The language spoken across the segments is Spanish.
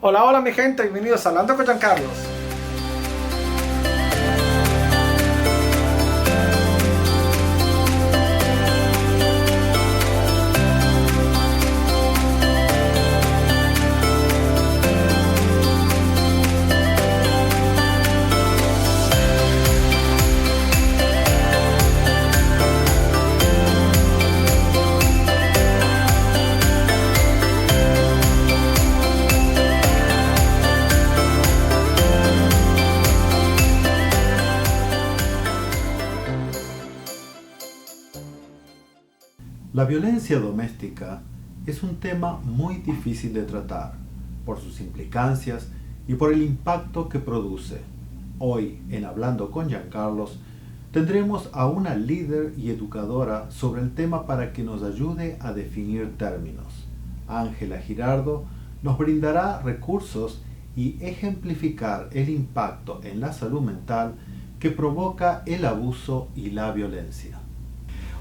Hola, hola mi gente, bienvenidos a Hablando con Giancarlos. La violencia doméstica es un tema muy difícil de tratar por sus implicancias y por el impacto que produce. Hoy, en Hablando con Giancarlos, tendremos a una líder y educadora sobre el tema para que nos ayude a definir términos. Ángela Giraldo nos brindará recursos y ejemplificar el impacto en la salud mental que provoca el abuso y la violencia.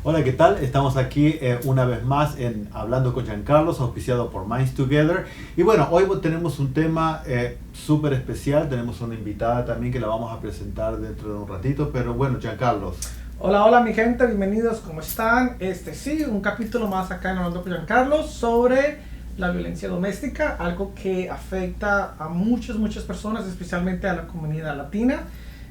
Hola, ¿qué tal? Estamos aquí una vez más en Hablando con Giancarlos, auspiciado por Minds Together. Y bueno, hoy tenemos un tema súper especial. Tenemos una invitada también que la vamos a presentar dentro de un ratito. Pero bueno, Giancarlos. Hola, hola mi gente, bienvenidos, ¿cómo están? Sí, un capítulo más acá en Hablando con Giancarlos sobre la violencia doméstica, algo que afecta a muchas personas, especialmente a la comunidad latina.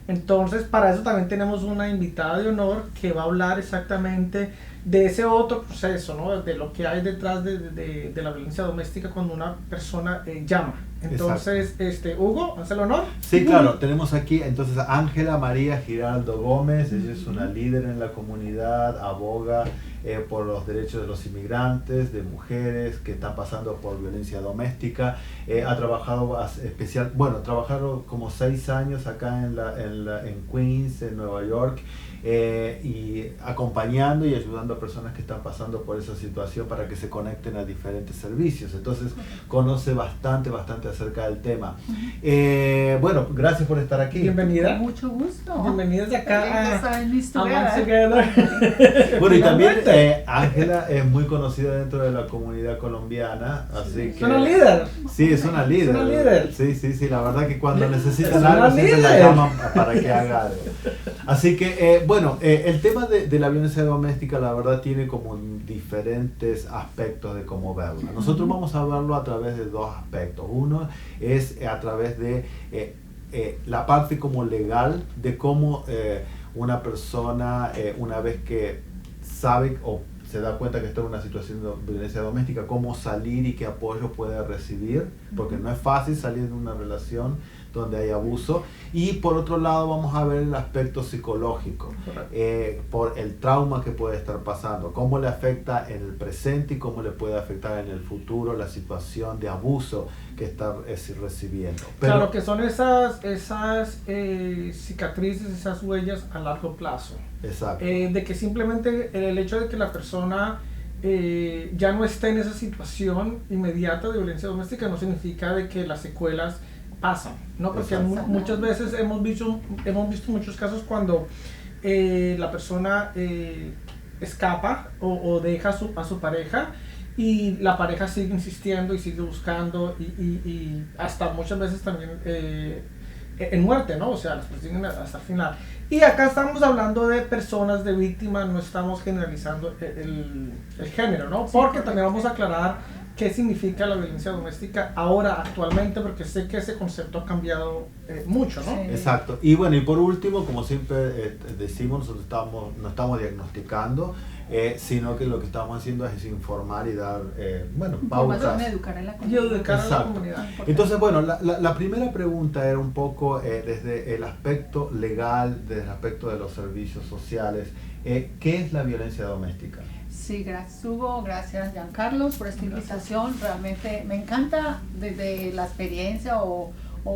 Entonces, para eso también tenemos una invitada de honor que va a hablar exactamente de ese otro proceso, ¿no? De lo que hay detrás de la violencia doméstica cuando una persona llama. Entonces, Hugo, ¿hace el honor? Sí, claro, tenemos aquí entonces a Ángela María Giraldo Gómez. Ella es una líder en la comunidad, aboga por los derechos de los inmigrantes, de mujeres que están pasando por violencia doméstica. Ha trabajado trabajado como 6 años acá en Queens, en Nueva York, y acompañando y ayudando a personas que están pasando por esa situación para que se conecten a diferentes servicios. Entonces conoce bastante acerca del tema. Bueno, gracias por estar aquí. Bienvenida. Con mucho gusto. Bienvenidos acá a Minds Minds Together. Together. Bueno, y también Ángela es muy conocida dentro de la comunidad colombiana, así que... Es una líder. Sí, es una líder. Es una líder. Sí, la verdad que cuando Es necesitan una algo siempre la líder. llaman para que haga algo. Así que, el tema de la violencia doméstica, la verdad, tiene como diferentes aspectos de cómo verla. Nosotros vamos a verlo a través de 2 aspectos. Uno es a través de la parte como legal, de cómo una persona, una vez que sabe o se da cuenta que está en una situación de violencia doméstica, cómo salir y qué apoyo puede recibir, porque no es fácil salir de una relación donde hay abuso. Y por otro lado vamos a ver el aspecto psicológico, por el trauma que puede estar pasando, cómo le afecta en el presente y cómo le puede afectar en el futuro la situación de abuso que está recibiendo. Pero, claro que son esas cicatrices, esas huellas a largo plazo. Exacto. De que simplemente el hecho de que la persona ya no esté en esa situación inmediata de violencia doméstica no significa de que las secuelas pasan, ¿no? Porque muchas veces hemos visto muchos casos cuando la persona escapa o deja a su pareja y la pareja sigue insistiendo y sigue buscando y hasta muchas veces también en muerte, ¿no? O sea, las persiguen hasta el final. Y acá estamos hablando de personas, de víctimas, no estamos generalizando el género, ¿no? Porque también vamos a aclarar qué significa la violencia doméstica ahora, actualmente, porque sé que ese concepto ha cambiado mucho, ¿no? Sí. Exacto. Y bueno, y por último, como siempre decimos, nosotros no estamos diagnosticando, sino que lo que estamos haciendo es informar y dar, pautas. Educar a la Y comunidad. educar a la Exacto. comunidad. Entonces, bueno, la primera pregunta era un poco desde el aspecto legal, desde el aspecto de los servicios sociales. ¿Qué es la violencia doméstica? Sí, gracias Hugo, gracias Giancarlos por esta invitación. Realmente me encanta desde la experiencia o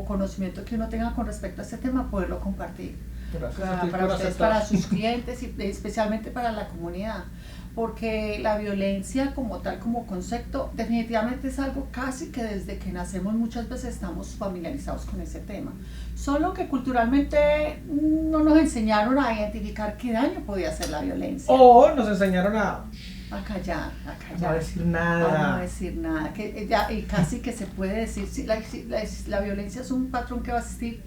conocimiento que uno tenga con respecto a este tema poderlo compartir. Gracias a ti Para por ustedes, aceptar. para sus clientes y especialmente para la comunidad, porque la violencia como tal, como concepto, definitivamente es algo casi que desde que nacemos muchas veces estamos familiarizados con ese tema, solo que culturalmente no nos enseñaron a identificar qué daño podía hacer la violencia. O nos enseñaron a A callar, a callar. No decir nada. A no decir nada. Que ya, y casi que se puede decir, sí, la violencia es un patrón que va a existir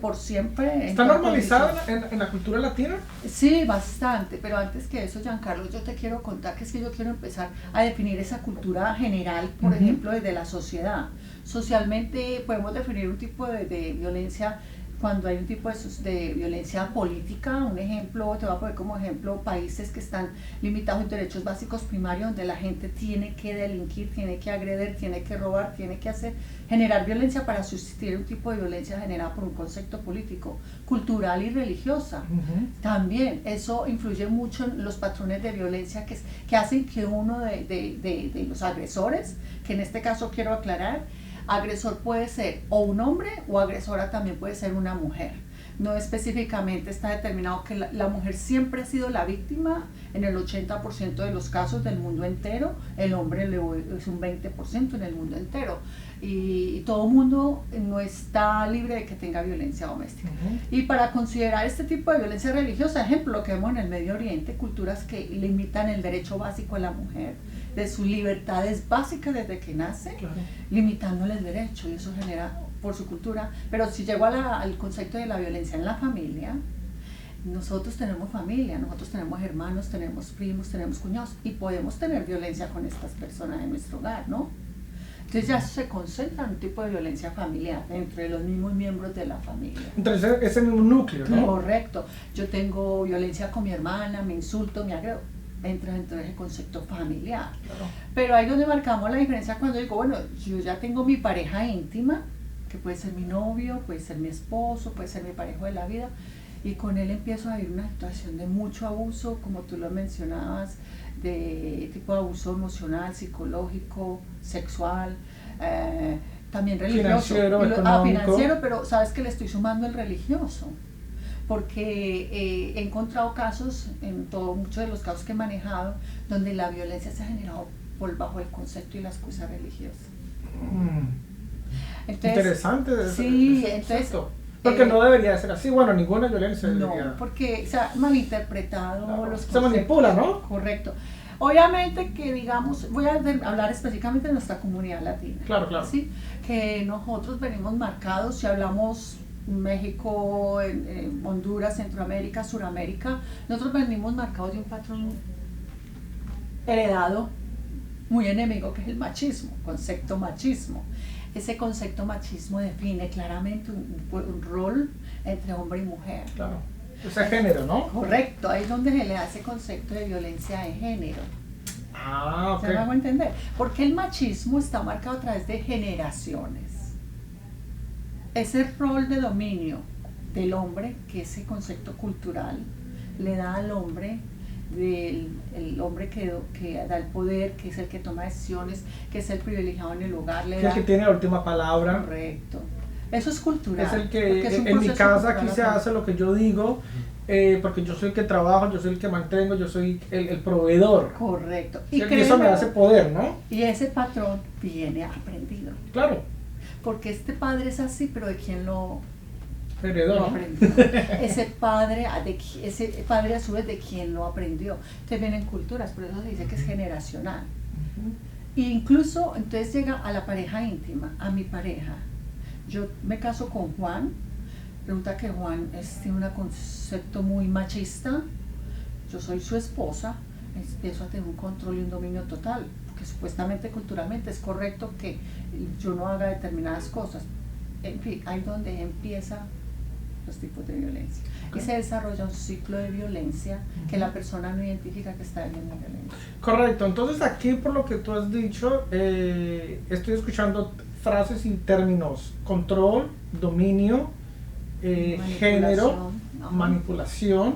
por siempre. ¿Está normalizado en la cultura latina? Sí, bastante, pero antes que eso, Giancarlo, yo te quiero contar que es que yo quiero empezar a definir esa cultura general, por ejemplo, desde la sociedad. Socialmente podemos definir un tipo de violencia cuando hay un tipo de violencia política. Un ejemplo, te voy a poner como ejemplo países que están limitados en derechos básicos primarios, donde la gente tiene que delinquir, tiene que agredir, tiene que robar, tiene que generar violencia para sustituir un tipo de violencia generada por un concepto político, cultural y religiosa. También eso influye mucho en los patrones de violencia que hacen que uno de los agresores, que en este caso quiero aclarar, agresor puede ser o un hombre o agresora también puede ser una mujer. No específicamente está determinado que la mujer siempre ha sido la víctima en el 80% de los casos del mundo entero, el hombre es un 20% en el mundo entero. Y todo mundo no está libre de que tenga violencia doméstica. Y para considerar este tipo de violencia religiosa, ejemplo, lo que vemos en el Medio Oriente, culturas que limitan el derecho básico a la mujer, de sus libertades básicas desde que nace, limitándole el derecho, y eso genera por su cultura. Pero si llego al concepto de la violencia en la familia, nosotros tenemos familia, nosotros tenemos hermanos, tenemos primos, tenemos cuñados, y podemos tener violencia con estas personas en nuestro hogar, ¿no? Entonces ya se concentra un tipo de violencia familiar entre los mismos miembros de la familia. Entonces ese mismo núcleo, ¿no? Correcto. Yo tengo violencia con mi hermana, me insulto, me agredo. Entra dentro de ese concepto familiar. Claro. Pero ahí es donde marcamos la diferencia cuando digo, bueno, yo ya tengo mi pareja íntima, que puede ser mi novio, puede ser mi esposo, puede ser mi pareja de la vida, y con él empiezo a vivir una situación de mucho abuso, como tú lo mencionabas, de tipo de abuso emocional, psicológico, sexual, también religioso. Financiero, pero sabes que le estoy sumando el religioso, porque he encontrado casos, muchos de los casos que he manejado, donde la violencia se ha generado bajo el concepto y la excusa religiosa. Entonces, interesante. Sí, entonces... Porque no debería ser así, bueno, ninguna violencia debería. No, porque se ha malinterpretado los conceptos. Se manipula, ¿no? Correcto. Obviamente que digamos, voy a hablar específicamente de nuestra comunidad latina. Claro, claro. ¿Sí? Que nosotros venimos marcados, si hablamos México, Honduras, Centroamérica, Suramérica, nosotros venimos marcados de un patrón heredado muy enemigo, que es el machismo, concepto machismo. Ese concepto machismo define claramente un rol entre hombre y mujer. Claro. Ese género, ¿no? Correcto, ahí es donde se le da ese concepto de violencia de género. Ah, ok. ¿Se me hago entender? Porque el machismo está marcado a través de generaciones. Ese rol de dominio del hombre, que ese concepto cultural le da al hombre, el hombre que da el poder, que es el que toma decisiones, que es el privilegiado en el hogar, es el que tiene la última palabra. Correcto. Eso es cultural. Es el que en mi casa aquí se hace lo que yo digo, porque yo soy el que trabajo, yo soy el que mantengo, yo soy el proveedor. Correcto. Y eso me hace poder, ¿no? Y ese patrón viene aprendido. Claro. Porque este padre es así, pero ¿de quién lo aprendió? Ese padre a su vez, ¿de quién lo aprendió? Entonces vienen culturas, por eso se dice que es generacional. E incluso entonces llega a la pareja íntima, a mi pareja. Yo me caso con Juan, resulta que Juan tiene un concepto muy machista, yo soy su esposa, empiezo a tener un control y un dominio total, porque supuestamente culturalmente es correcto que yo no haga determinadas cosas. En fin, ahí donde empieza los tipos de violencia. Okay. Y se desarrolla un ciclo de violencia que la persona no identifica que está viviendo violencia. Correcto, entonces aquí por lo que tú has dicho, estoy escuchando frases y términos: control, dominio, género, manipulación,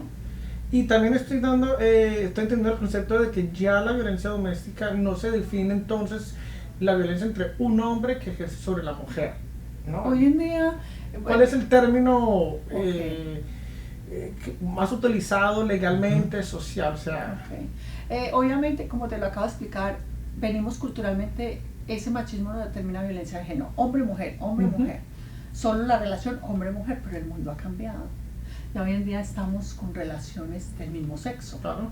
y también estoy entendiendo el concepto de que ya la violencia doméstica no se define entonces la violencia entre un hombre que ejerce sobre la mujer, ¿no? Hoy en día, ¿cuál es el término más utilizado legalmente, social? O sea, obviamente, como te lo acabo de explicar, venimos culturalmente, ese machismo no determina violencia de género, hombre-mujer, hombre-mujer, solo la relación hombre-mujer, pero el mundo ha cambiado. Y hoy en día estamos con relaciones del mismo sexo. Claro.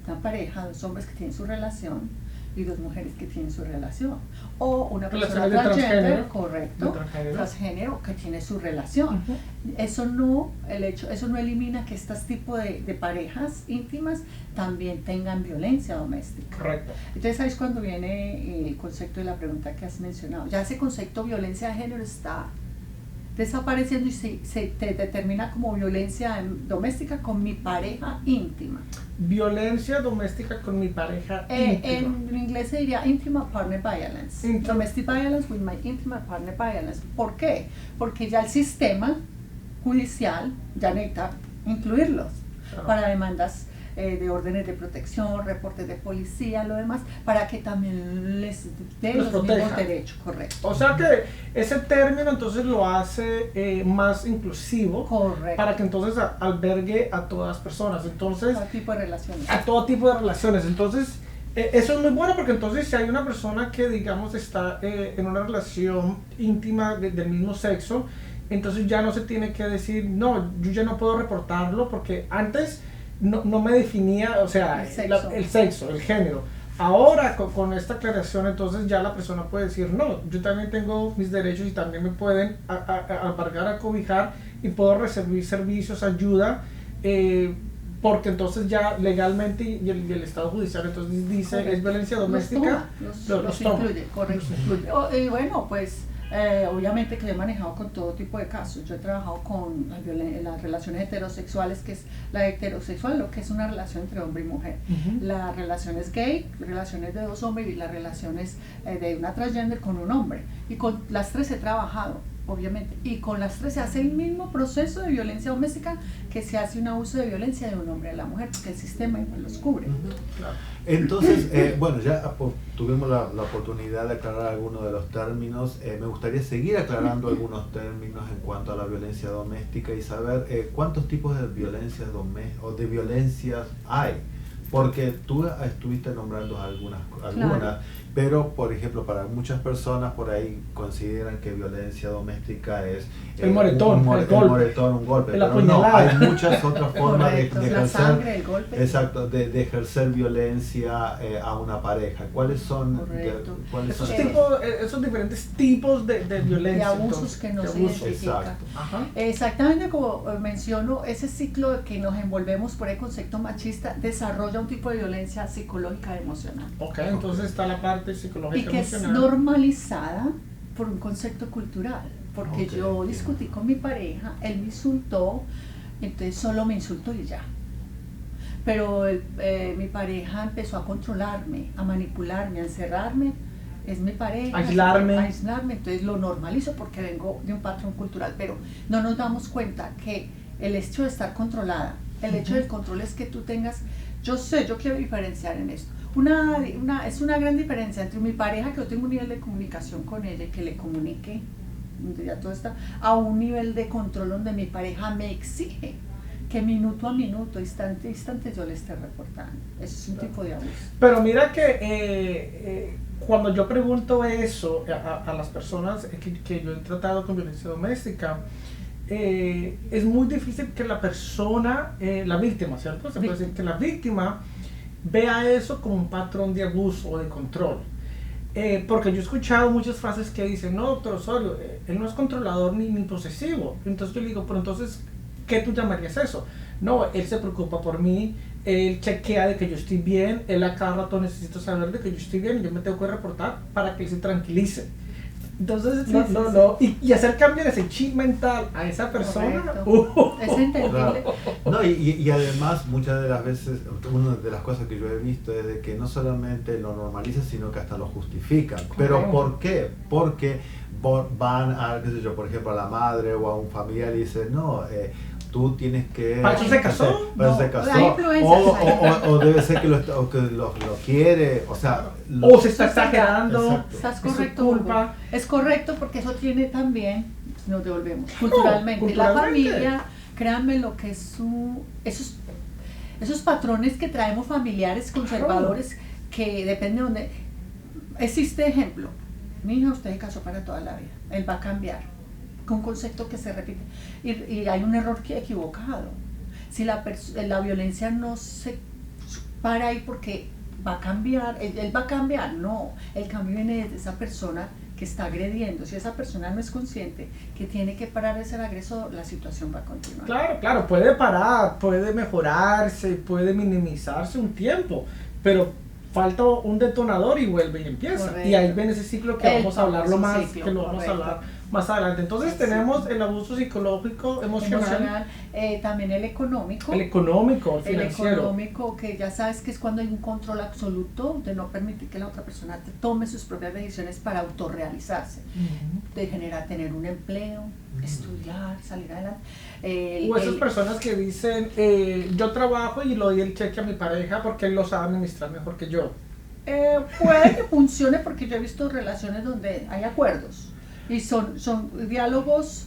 una pareja, dos hombres que tienen su relación y dos mujeres que tienen su relación, o una persona transgénero, correcto, transgénero que tiene su relación. Eso no elimina que estos tipos de parejas íntimas también tengan violencia doméstica. Correcto. Entonces ahí es cuando viene el concepto de la pregunta que has mencionado. Ya ese concepto de violencia de género está desapareciendo y se te determina como violencia doméstica con mi pareja íntima. Violencia doméstica con mi pareja íntima. En inglés se diría intimate partner violence. Domestic violence with my intimate partner violence. ¿Por qué? Porque ya el sistema judicial ya necesita incluirlos para demandas de órdenes de protección, reportes de policía, lo demás, para que también les dé los mismos derechos, correcto. O sea que ese término entonces lo hace más inclusivo, correcto, para que entonces albergue a todas las personas, entonces a todo tipo de relaciones. A todo tipo de relaciones, entonces eso es muy bueno porque entonces si hay una persona que digamos está en una relación íntima del mismo sexo, entonces ya no se tiene que decir, no, yo ya no puedo reportarlo porque antes no me definía, o sea, el sexo, el género. Ahora con esta aclaración entonces ya la persona puede decir, no, yo también tengo mis derechos y también me pueden abarcar, acobijar y puedo recibir servicios, ayuda, porque entonces ya legalmente y el Estado judicial entonces dice, correcto, es violencia doméstica, los incluye, correcto. Y bueno, pues obviamente que he manejado con todo tipo de casos. Yo he trabajado con las relaciones heterosexuales, que es la heterosexual, lo que es una relación entre hombre y mujer. Las relaciones gay, relaciones de dos hombres, y las relaciones de una transgender con un hombre. Y con las tres he trabajado, obviamente. Y con las tres se hace el mismo proceso de violencia doméstica que se hace un abuso de violencia de un hombre a la mujer, porque el sistema igual los cubre. Claro. Entonces, bueno, ya tuvimos la oportunidad de aclarar algunos de los términos. Me gustaría seguir aclarando algunos términos en cuanto a la violencia doméstica y saber cuántos tipos de violencias violencias hay. Porque tú estuviste nombrando algunas, claro, pero por ejemplo para muchas personas por ahí consideran que violencia doméstica es el moretón, un golpe, pero no, hay muchas otras formas de ejercer, la sangre, el golpe, exacto, de ejercer violencia a una pareja. ¿Cuáles son, esos diferentes tipos de violencia, de abusos que no se identifican? Exactamente, como menciono, ese ciclo de que nos envolvemos por el concepto machista desarrolla un tipo de violencia psicológica y emocional. Entonces está la parte psicológica y que emocional, es normalizada por un concepto cultural, porque yo discutí con mi pareja, él me insultó, entonces solo me insultó y ya. Pero mi pareja empezó a controlarme, a manipularme, a encerrarme. Es mi pareja, aislarme, entonces lo normalizo porque vengo de un patrón cultural, pero no nos damos cuenta que el hecho de estar controlada, el hecho del control es que tú tengas, yo quiero diferenciar en esto. Es una gran diferencia entre mi pareja, que yo tengo un nivel de comunicación con ella y que le comunique, ya todo está, a un nivel de control donde mi pareja me exige que minuto a minuto, instante a instante yo le esté reportando. Ese es un tipo de abuso. Pero mira que cuando yo pregunto eso a las personas que yo he tratado con violencia doméstica, es muy difícil que la persona, la víctima, ¿cierto? Se puede decir que la víctima vea eso como un patrón de abuso o de control. Porque yo he escuchado muchas frases que dicen, no, doctor Osorio, él no es controlador ni posesivo. Entonces yo le digo, pero entonces, ¿qué tú llamarías eso? No, él se preocupa por mí, él chequea de que yo estoy bien, él a cada rato necesita saber de que yo estoy bien y yo me tengo que reportar para que él se tranquilice. Entonces, y hacer cambiar ese chip mental a esa persona, es entendible. Claro. No, y además muchas de las veces, una de las cosas que yo he visto es de que no solamente lo normalizan, sino que hasta lo justifican. Pero ¿por qué? Porque van a, qué sé yo, por ejemplo, a la madre o a un familiar y dicen, no, tú tienes que... ¿Para eso se casó? O debe ser que lo quiere, o sea... O se está exagerando. Estás correcto, es correcto, porque eso tiene también, nos devolvemos, culturalmente. La familia, créanme lo que es esos patrones que traemos familiares conservadores, que depende de dónde... Existe ejemplo, mi hija, usted se casó para toda la vida, él va a cambiar. Con un concepto que se repite y hay un error equivocado. Si la violencia no se para ahí porque va a cambiar, él va a cambiar, no, el cambio viene desde esa persona que está agrediendo. Si esa persona no es consciente que tiene que parar de ser agresor, la situación va a continuar. Claro, claro, puede parar, puede mejorarse, puede minimizarse un tiempo, pero falta un detonador y vuelve y empieza. Correcto. Y ahí viene ese ciclo que vamos a hablarlo más, ciclo, que lo vamos a correcto. hablar más adelante. Entonces Sí. tenemos el abuso psicológico, emocional, También el económico. el económico, el El financiero. económico, que ya sabes que es cuando hay un control absoluto de no permitir que la otra persona tome sus propias decisiones para autorrealizarse, Ujú. de generar, tener un empleo, estudiar, salir adelante. O esas personas que dicen, yo trabajo y le doy el cheque a mi pareja porque él lo sabe administrar mejor que yo. Puede que funcione porque yo he visto relaciones donde hay acuerdos y son diálogos.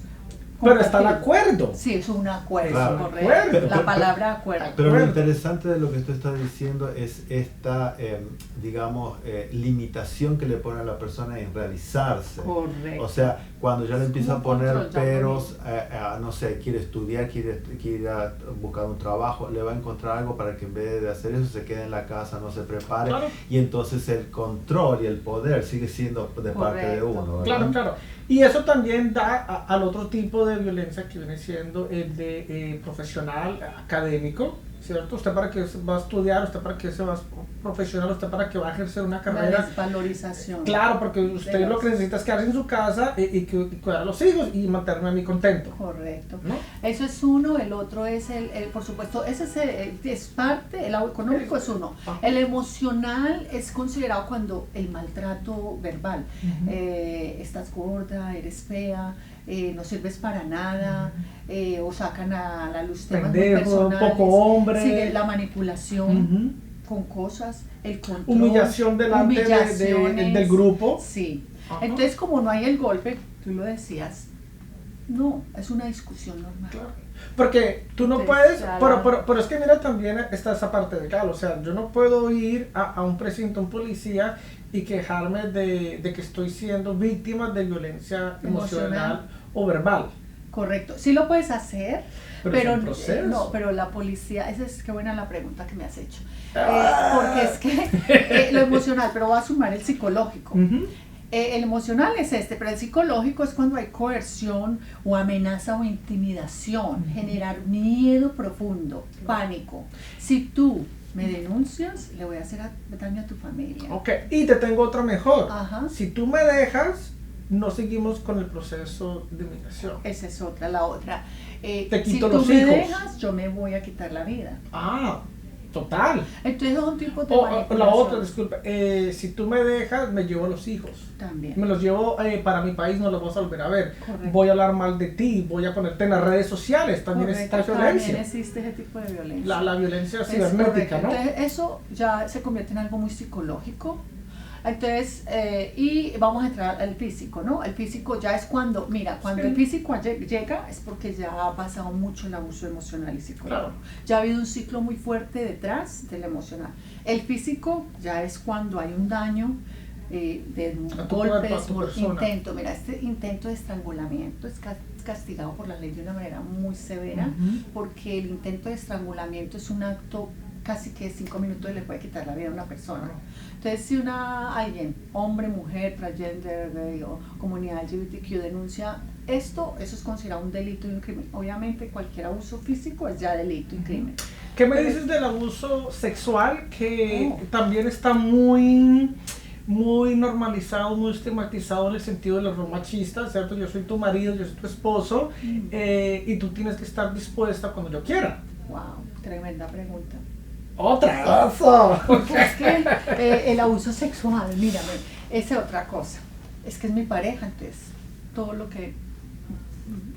Pero está el compartidos. acuerdo. Sí, es un acuerdo, Claro. correcto. Acuerdo. La palabra acuerdo. Pero lo Acuerdo. interesante de lo que tú estás diciendo es esta, digamos, limitación que le pone a la persona en realizarse. Correcto. O sea, cuando ya le Es empieza a como poner control, ya peros, no sé, quiere estudiar, quiere ir a buscar un trabajo, le va a encontrar algo para que en vez de hacer eso se quede en la casa, no se prepare. Claro. Y entonces el control y el poder sigue siendo de parte de Correcto. uno, ¿verdad? Claro, claro. Y eso también da al otro tipo de violencia que viene siendo el de profesional, académico, ¿cierto? Usted para qué va a estudiar, usted para qué se va a profesional, usted para qué va a ejercer una La carrera. desvalorización. Claro, porque usted lo que necesita es quedarse en su casa y cuidar a los hijos y mantenerme a mí contento. Correcto. ¿No? Eso es uno, el otro es por supuesto, ese es parte, el lado económico es uno. El emocional es considerado cuando el maltrato verbal. Ujú. Estás gorda, eres fea, no sirves para nada, o sacan a la luz temas muy Pendejo, personales. poco hombre. Sigue la manipulación Ujú. con cosas, el control. Humillación delante humillaciones. del grupo. Sí. Ajá. Entonces, como no hay el golpe, tú lo decías, no, es una discusión normal. Claro. Porque tú no Pues, puedes, claro. pero es que mira también está esa parte de claro, o sea, yo no puedo ir a un precinto, a un policía y quejarme de que estoy siendo víctima de violencia emocional o verbal. Correcto, sí lo puedes hacer, Pero es pero un proceso. no, pero la policía, qué buena la pregunta que me has hecho. Ah. Porque es que lo emocional, pero va a sumar el psicológico. Ujú. El emocional es pero el psicológico es cuando hay coerción o amenaza o intimidación, generar miedo profundo, pánico. Si tú me denuncias, le voy a hacer daño a tu familia. Ok, y te tengo otra mejor. Ajá. Si tú me dejas, no seguimos con el proceso de migración. Esa es otra, la otra. Te Si quito tú los me hijos. dejas, yo me voy a quitar la vida. Ah, total. Entonces son tipos de O la manipulación. otra, disculpa, si tú me dejas, me llevo los hijos. También. Me los llevo para mi país, no los vas a volver a ver. Correcto. Voy a hablar mal de ti, voy a ponerte en las redes sociales, también Correcto, está violencia. también existe ese tipo de violencia. La violencia Es cibernética, correcto. ¿no? Entonces eso ya se convierte en algo muy psicológico. Entonces, y vamos a entrar al físico, ¿no? El físico ya es cuando, mira, cuando Sí. el físico llega es porque ya ha pasado mucho el abuso emocional y psicológico. Claro. Ya ha habido un ciclo muy fuerte detrás del emocional. El físico ya es cuando hay un daño de A tu cuerpo, golpes, a tu persona. intento. Mira, este intento de estrangulamiento es castigado por la ley de una manera muy severa, Ujú. porque el intento de estrangulamiento es un acto casi que 5 minutos le puede quitar la vida a una persona. Entonces, si alguien, hombre, mujer, transgender, gay o comunidad LGBTQ denuncia esto, eso es considerado un delito y un crimen. Obviamente, cualquier abuso físico es ya delito y crimen. ¿Qué me Pero- dices del abuso sexual que Oh. también está muy normalizado, muy estigmatizado en el sentido del rol machista, ¿cierto? Yo soy tu marido, yo soy tu esposo y tú tienes que estar dispuesta cuando yo quiera. Wow, tremenda pregunta. ¡Otra! ¡Eso! Porque es que el abuso sexual, mírame, esa es otra cosa. Es que es mi pareja, entonces todo lo que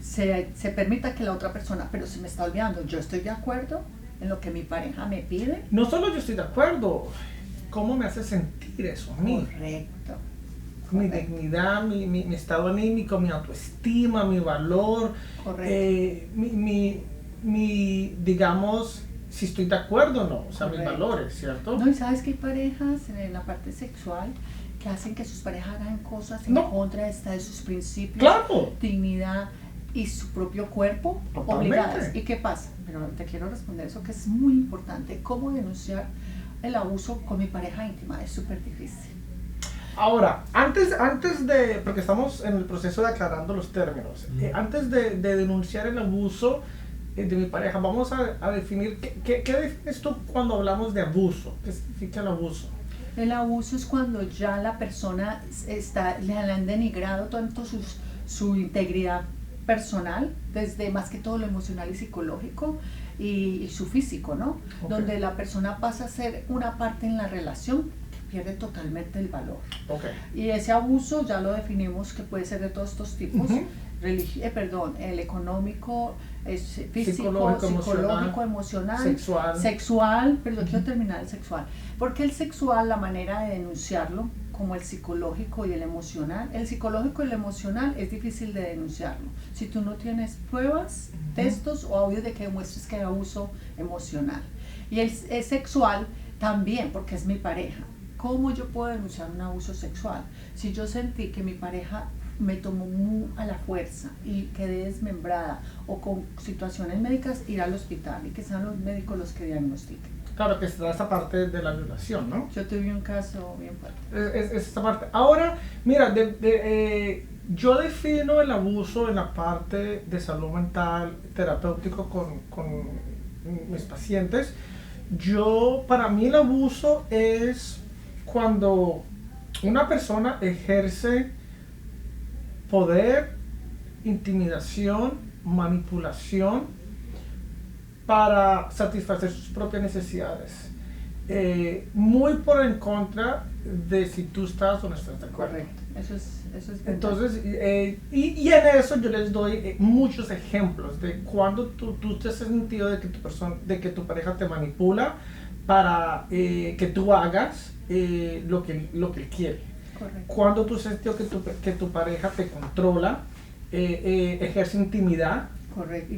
se permita que la otra persona, pero se me está olvidando, yo estoy de acuerdo en lo que mi pareja me pide. No solo yo estoy de acuerdo, ¿cómo me hace sentir eso a mí? Correcto. Mi Correcto. dignidad, mi estado anímico, mi autoestima, mi valor, Correcto. digamos, si estoy de acuerdo o no, o sea, mis Correcto. valores, ¿cierto? No, y sabes que hay parejas en la parte sexual que hacen que sus parejas hagan cosas en No. contra de sus principios, ¡Claro! dignidad y su propio cuerpo, Totalmente. obligadas. ¿Y qué pasa? Pero te quiero responder eso que es muy importante. ¿Cómo denunciar el abuso con mi pareja íntima, es súper difícil. Ahora, antes de, porque estamos en el proceso de aclarando los términos, antes de denunciar el abuso de mi pareja, vamos a definir, ¿qué defines tú cuando hablamos de abuso? ¿Qué significa el abuso? El abuso es cuando ya la persona le han denigrado tanto su integridad personal, desde más que todo lo emocional y psicológico, y su físico, ¿no? Okay. Donde la persona pasa a ser una parte en la relación que pierde totalmente el valor. Okay. Y ese abuso ya lo definimos que puede ser de todos estos tipos. El económico, físico, psicológico, emocional, sexual, pero quiero terminar el sexual. Porque el sexual, la manera de denunciarlo, como el psicológico y el emocional, el psicológico y el emocional es difícil de denunciarlo. Si tú no tienes pruebas, textos o audios de que demuestres que hay abuso emocional. Y el sexual también, porque es mi pareja. ¿Cómo yo puedo denunciar un abuso sexual? Si yo sentí que mi pareja me tomó muy a la fuerza y quedé desmembrada o con situaciones médicas, ir al hospital y que sean los médicos los que diagnostiquen. Claro, que está esa parte de la violación, ¿no? Yo tuve un caso bien fuerte. Es esta parte. Ahora, mira, yo defino el abuso en la parte de salud mental, terapéutico con mis pacientes. Para mí el abuso es cuando una persona ejerce poder, intimidación, manipulación para satisfacer sus propias necesidades. Muy por en contra de si tú estás o no estás de acuerdo. Correcto, eso es entonces, y en eso yo les doy muchos ejemplos de cuando tú te has sentido de que tu pareja te manipula para que tú hagas lo que él quiere. Correcto. Cuando tú has sentido que tu pareja te controla, ejerce intimidad. Correcto,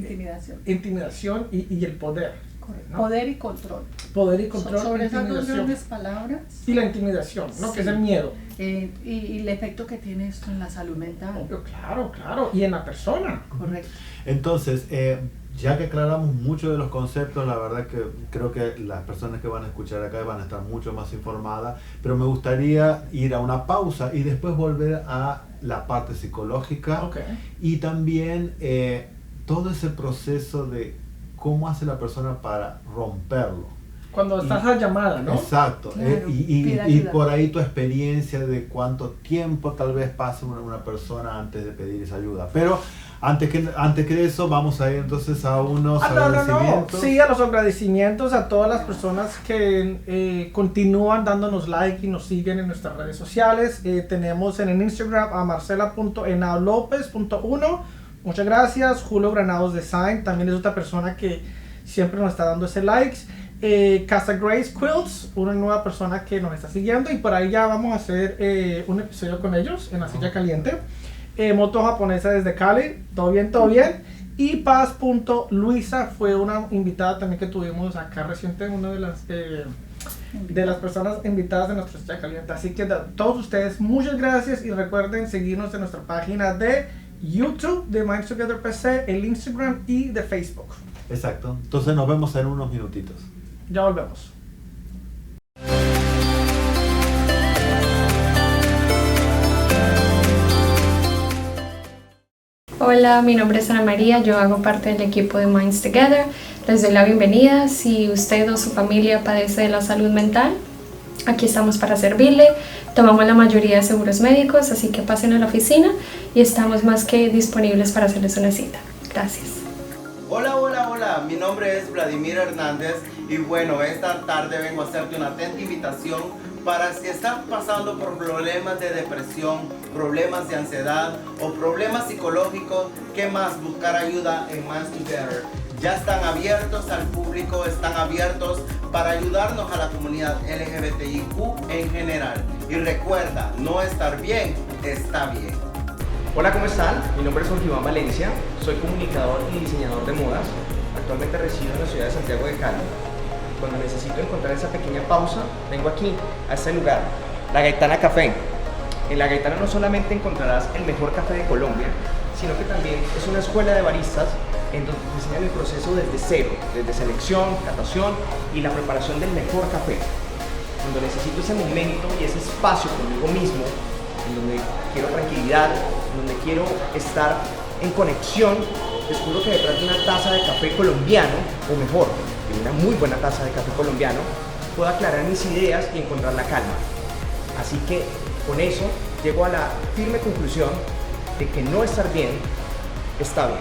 intimidación y el poder. Correcto. ¿No? Poder y control. Poder y control. Sobre esas dos grandes palabras. Y la intimidación, ¿no? Sí. Que es el miedo. Y el efecto que tiene esto en la salud mental. Obvio, claro. Y en la persona. Correcto. Entonces, ya que aclaramos mucho de los conceptos, la verdad que creo que las personas que van a escuchar acá van a estar mucho más informadas, pero me gustaría ir a una pausa y después volver a la parte psicológica. Okay. Y también todo ese proceso de cómo hace la persona para romperlo. Cuando estás a llamada, ¿no? Exacto. Claro, y por ahí tu experiencia de cuánto tiempo tal vez pasa una persona antes de pedir esa ayuda. Pero antes que eso, vamos a ir entonces a unos agradecimientos. Sí, a los agradecimientos a todas las personas que continúan dándonos like y nos siguen en nuestras redes sociales. Tenemos en el Instagram a marcela.henaolopez.1. Muchas gracias. Julio Granados Design también es otra persona que siempre nos está dando ese likes. Casa Grace Quilts, una nueva persona que nos está siguiendo, y por ahí ya vamos a hacer un episodio con ellos en la silla caliente. Moto Japonesa desde Cali, todo bien. Y Paz.Luisa fue una invitada también que tuvimos acá reciente, una de las personas invitadas de nuestra silla caliente. Así que a todos ustedes, muchas gracias, y recuerden seguirnos en nuestra página de YouTube de Minds Together PC, el Instagram y de Facebook. Exacto. Entonces nos vemos en unos minutitos. Ya volvemos. Hola, mi nombre es Ana María, yo hago parte del equipo de Minds Together. Les doy la bienvenida. Si usted o su familia padece de la salud mental, aquí estamos para servirle. Tomamos la mayoría de seguros médicos, así que pasen a la oficina y estamos más que disponibles para hacerles una cita. Gracias. Hola, mi nombre es Vladimir Hernández y bueno, esta tarde vengo a hacerte una atenta invitación para si estás pasando por problemas de depresión, problemas de ansiedad o problemas psicológicos, ¿qué más? Buscar ayuda en Minds Together. Ya están abiertos al público, están abiertos para ayudarnos a la comunidad LGBTIQ en general. Y recuerda, no estar bien, está bien. Hola, ¿cómo están? Mi nombre es Jorge Iván Valencia, soy comunicador y diseñador de modas. Actualmente resido en la ciudad de Santiago de Cali. Cuando necesito encontrar esa pequeña pausa, vengo aquí, a este lugar, La Gaitana Café. En La Gaitana no solamente encontrarás el mejor café de Colombia, sino que también es una escuela de baristas en donde te enseñan el proceso desde cero, desde selección, catación y la preparación del mejor café. cuando necesito ese momento y ese espacio conmigo mismo, en donde quiero tranquilidad, en donde quiero estar en conexión, descubro que detrás de una taza de café colombiano, o mejor, de una muy buena taza de café colombiano, puedo aclarar mis ideas y encontrar la calma. Así que con eso llego a la firme conclusión de que no estar bien está bien.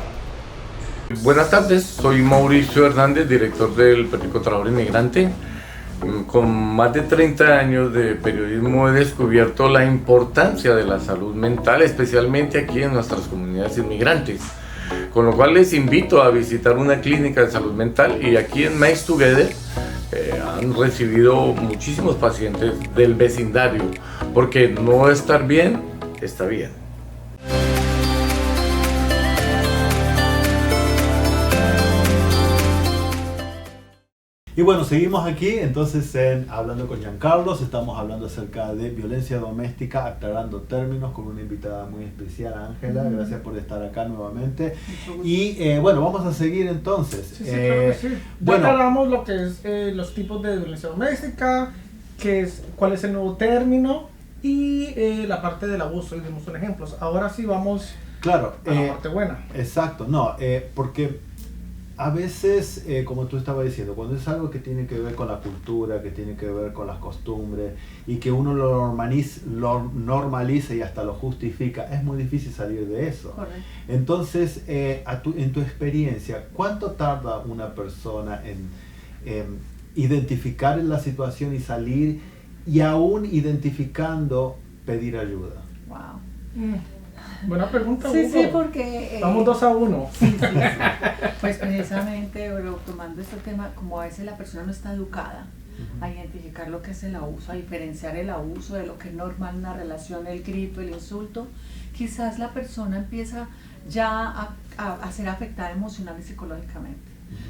Buenas tardes, soy Mauricio Hernández, director del periódico Trabajador Inmigrante. Con más de 30 años de periodismo he descubierto la importancia de la salud mental, especialmente aquí en nuestras comunidades inmigrantes. Con lo cual les invito a visitar una clínica de salud mental, y aquí en Minds Together han recibido muchísimos pacientes del vecindario, porque no estar bien está bien. Y bueno, seguimos aquí entonces hablando con Giancarlo. Estamos hablando acerca de violencia doméstica, aclarando términos, con una invitada muy especial, Ángela. Gracias por estar acá nuevamente. Y bueno, vamos a seguir entonces. Sí, claro que sí. Ya aclaramos lo que es los tipos de violencia doméstica, cuál es el nuevo término y la parte del abuso, y dimos un ejemplo. Ahora sí vamos a la parte buena. Exacto, porque a veces, como tú estabas diciendo, cuando es algo que tiene que ver con la cultura, que tiene que ver con las costumbres, y que uno lo normaliza y hasta lo justifica, es muy difícil salir de eso. Correcto. Entonces, en tu experiencia, ¿cuánto tarda una persona en identificar la situación y salir, y aún identificando, pedir ayuda? Wow. Buena pregunta, Sí, Hugo. sí, porque... Vamos 2-1. Sí. Pues precisamente, pero tomando este tema, como a veces la persona no está educada a identificar lo que es el abuso, a diferenciar el abuso de lo que es normal en una relación, el grito, el insulto, quizás la persona empieza ya a ser afectada emocional y psicológicamente.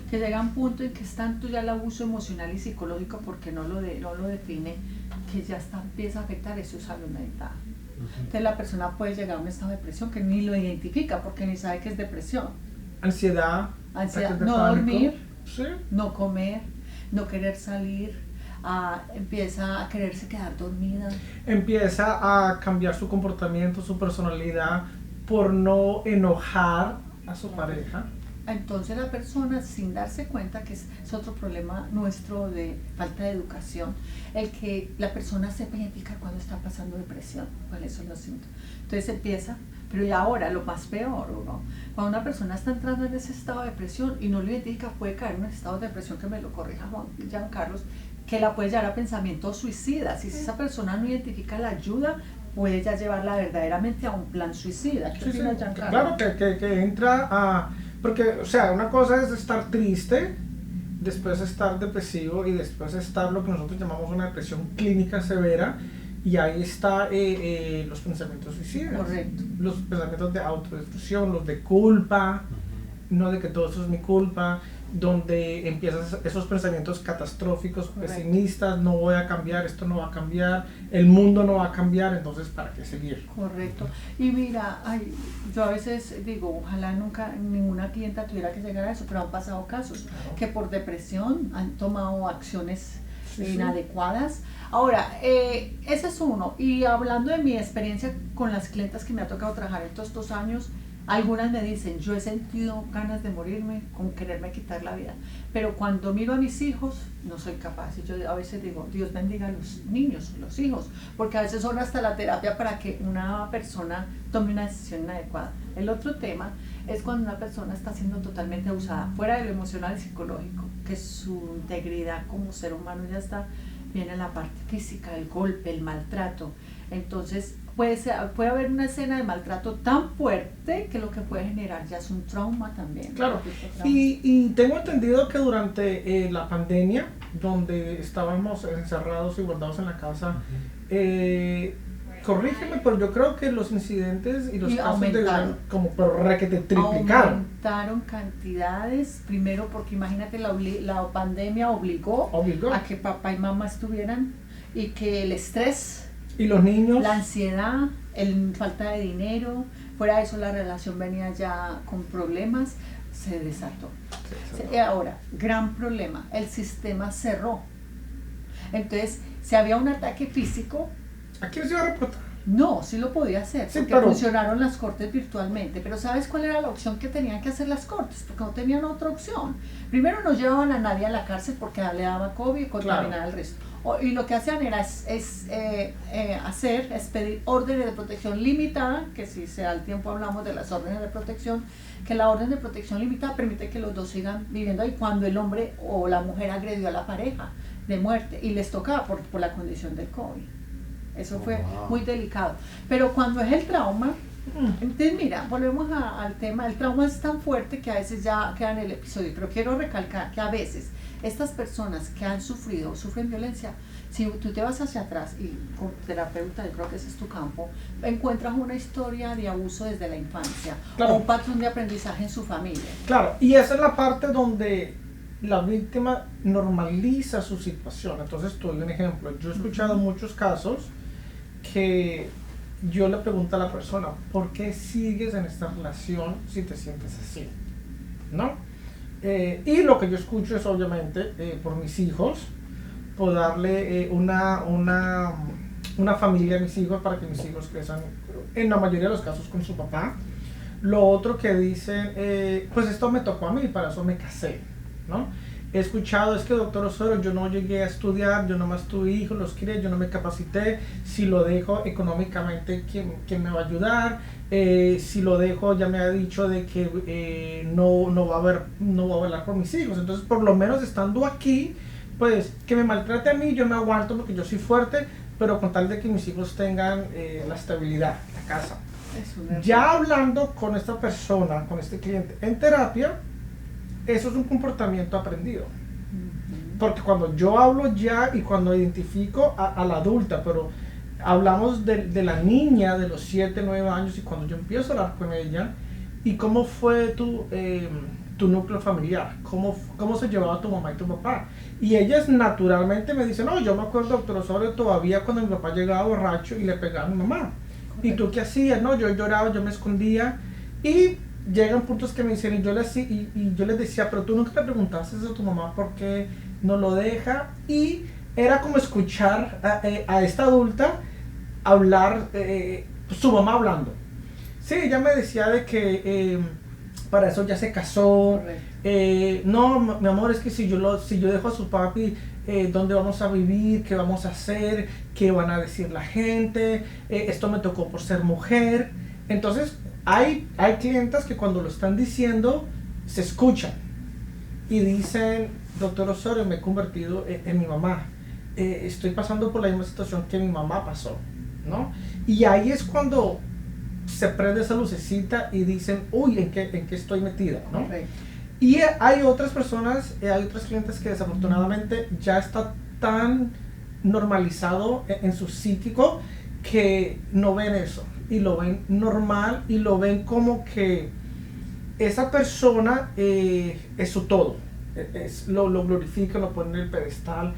Que llega a un punto en que es tanto ya el abuso emocional y psicológico, porque no lo define, que ya empieza a afectar su salud mental. Entonces la persona puede llegar a un estado de depresión que ni lo identifica, porque ni sabe que es depresión. Ansiedad, No dormir, sí, no comer, no querer salir, empieza a quererse quedar dormida. empieza a cambiar su comportamiento, su personalidad, por no enojar a su pareja. Entonces la persona, sin darse cuenta que es otro problema nuestro de falta de educación, el que la persona sepa identificar cuando está pasando depresión, cuáles son los síntomas. Entonces empieza, pero y ahora lo más peor, ¿no? Cuando una persona está entrando en ese estado de depresión y no lo identifica, puede caer en un estado de depresión, que me lo corrija Giancarlo, que la puede llevar a pensamientos suicidas. Y si esa persona no identifica la ayuda, puede ya llevarla verdaderamente a un plan suicida. ¿Qué opina Giancarlo? Claro, que entra a... Porque, o sea, una cosa es estar triste, después estar depresivo, y después estar lo que nosotros llamamos una depresión clínica severa, y ahí está los pensamientos suicidas. Correcto. Los pensamientos de autodestrucción, los de culpa, no de que todo eso es mi culpa, donde empiezan esos pensamientos catastróficos, Correcto. pesimistas, no voy a cambiar, esto no va a cambiar, el mundo no va a cambiar, entonces ¿para qué seguir? Correcto. Y mira, yo a veces digo, ojalá nunca ninguna clienta tuviera que llegar a eso, pero han pasado casos que por depresión han tomado acciones inadecuadas. Ahora, ese es uno. Y hablando de mi experiencia con las clientas que me ha tocado trabajar estos 2 años, algunas me dicen, yo he sentido ganas de morirme, con quererme quitar la vida, pero cuando miro a mis hijos no soy capaz. Y yo a veces digo, Dios bendiga a los niños, los hijos, porque a veces son hasta la terapia para que una persona tome una decisión inadecuada. El otro tema es cuando una persona está siendo totalmente abusada, fuera de lo emocional y psicológico, que su integridad como ser humano ya está, viene la parte física, el golpe, el maltrato. Entonces puede haber una escena de maltrato tan fuerte que lo que puede generar ya es un trauma también. Claro, y tengo entendido que durante la pandemia, donde estábamos encerrados y guardados en la casa, corrígeme, pero yo creo que los incidentes y los casos pero requete triplicaron. Aumentaron cantidades, primero porque imagínate la pandemia obligó a que papá y mamá estuvieran, y que el estrés, y los niños, la ansiedad, falta de dinero, fuera de eso la relación venía ya con problemas, se desató. Ahora, gran problema, el sistema cerró. Entonces, Si había un ataque físico, ¿A quién se iba a reportar? no, sí lo podía hacer, Sí, porque pero- funcionaron las cortes virtualmente, pero ¿sabes cuál era la opción que tenían que hacer las cortes? Porque no tenían otra opción. Primero, no llevaban a nadie a la cárcel porque le daba COVID y contaminaba al resto. Y lo que hacían era pedir órdenes de protección limitada, que si se da el tiempo hablamos de las órdenes de protección, que la orden de protección limitada permite que los dos sigan viviendo ahí cuando el hombre o la mujer agredió a la pareja de muerte y les tocaba por la condición del COVID. Eso fue Wow. muy delicado. Pero cuando es el trauma, entonces mira, volvemos al tema, el trauma es tan fuerte que a veces ya queda en el episodio, pero quiero recalcar que a veces estas personas que han sufrido o sufren violencia, si tú te vas hacia atrás y como terapeuta, yo creo que ese es tu campo, encuentras una historia de abuso desde la infancia, Claro. o un patrón de aprendizaje en su familia. Claro, y esa es la parte donde la víctima normaliza su situación. Entonces, te doy un ejemplo. Yo he escuchado muchos casos que yo le pregunto a la persona, ¿por qué sigues en esta relación si te sientes así? ¿No? Y lo que yo escucho es obviamente por mis hijos, por darle una familia a mis hijos para que mis hijos crezcan, en la mayoría de los casos, con su papá. Lo otro que dicen, pues esto me tocó a mí, para eso me casé, ¿no? He escuchado, es que doctor Osorio, yo no llegué a estudiar, yo nomás tuve hijos, los crié, yo no me capacité, si lo dejo económicamente, ¿quién me va a ayudar? Si lo dejo, ya me ha dicho de que no va a hablar por mis hijos, entonces por lo menos estando aquí, pues que me maltrate a mí, yo me aguanto porque yo soy fuerte, pero con tal de que mis hijos tengan la estabilidad, la casa. Es un error. Ya hablando con esta persona, con este cliente en terapia, eso es un comportamiento aprendido. Porque cuando yo hablo ya y cuando identifico a la adulta, pero hablamos de la niña de los 7, 9 años y cuando yo empiezo a hablar con ella, y cómo fue tu núcleo familiar, cómo se llevaba tu mamá y tu papá. Y ellas naturalmente me dicen, no, yo me acuerdo, doctor Osorio, todavía cuando mi papá llegaba borracho y le pegaba a mi mamá. ¿Y tú qué hacías? No, yo lloraba, yo me escondía. Y llegan puntos que me dicen, y yo les decía, pero tú nunca te preguntaste a tu mamá por qué no lo deja. Y era como escuchar a esta adulta hablar, su mamá hablando. Sí, ella me decía de que para eso ya se casó. No, mi amor, es que si yo dejo a su papi, ¿dónde vamos a vivir? ¿Qué vamos a hacer? ¿Qué van a decir la gente? Esto me tocó por ser mujer. Entonces, hay clientas que cuando lo están diciendo, se escuchan y dicen, doctor Osorio, me he convertido en mi mamá. Estoy pasando por la misma situación que mi mamá pasó, ¿no? Y ahí es cuando se prende esa lucecita y dicen, uy, ¿en qué estoy metida?, ¿no? Y hay otras personas, hay otros clientes que desafortunadamente ya está tan normalizado en su psíquico que no ven eso y lo ven normal y lo ven como que esa persona es su todo, lo glorifican, lo ponen en el pedestal,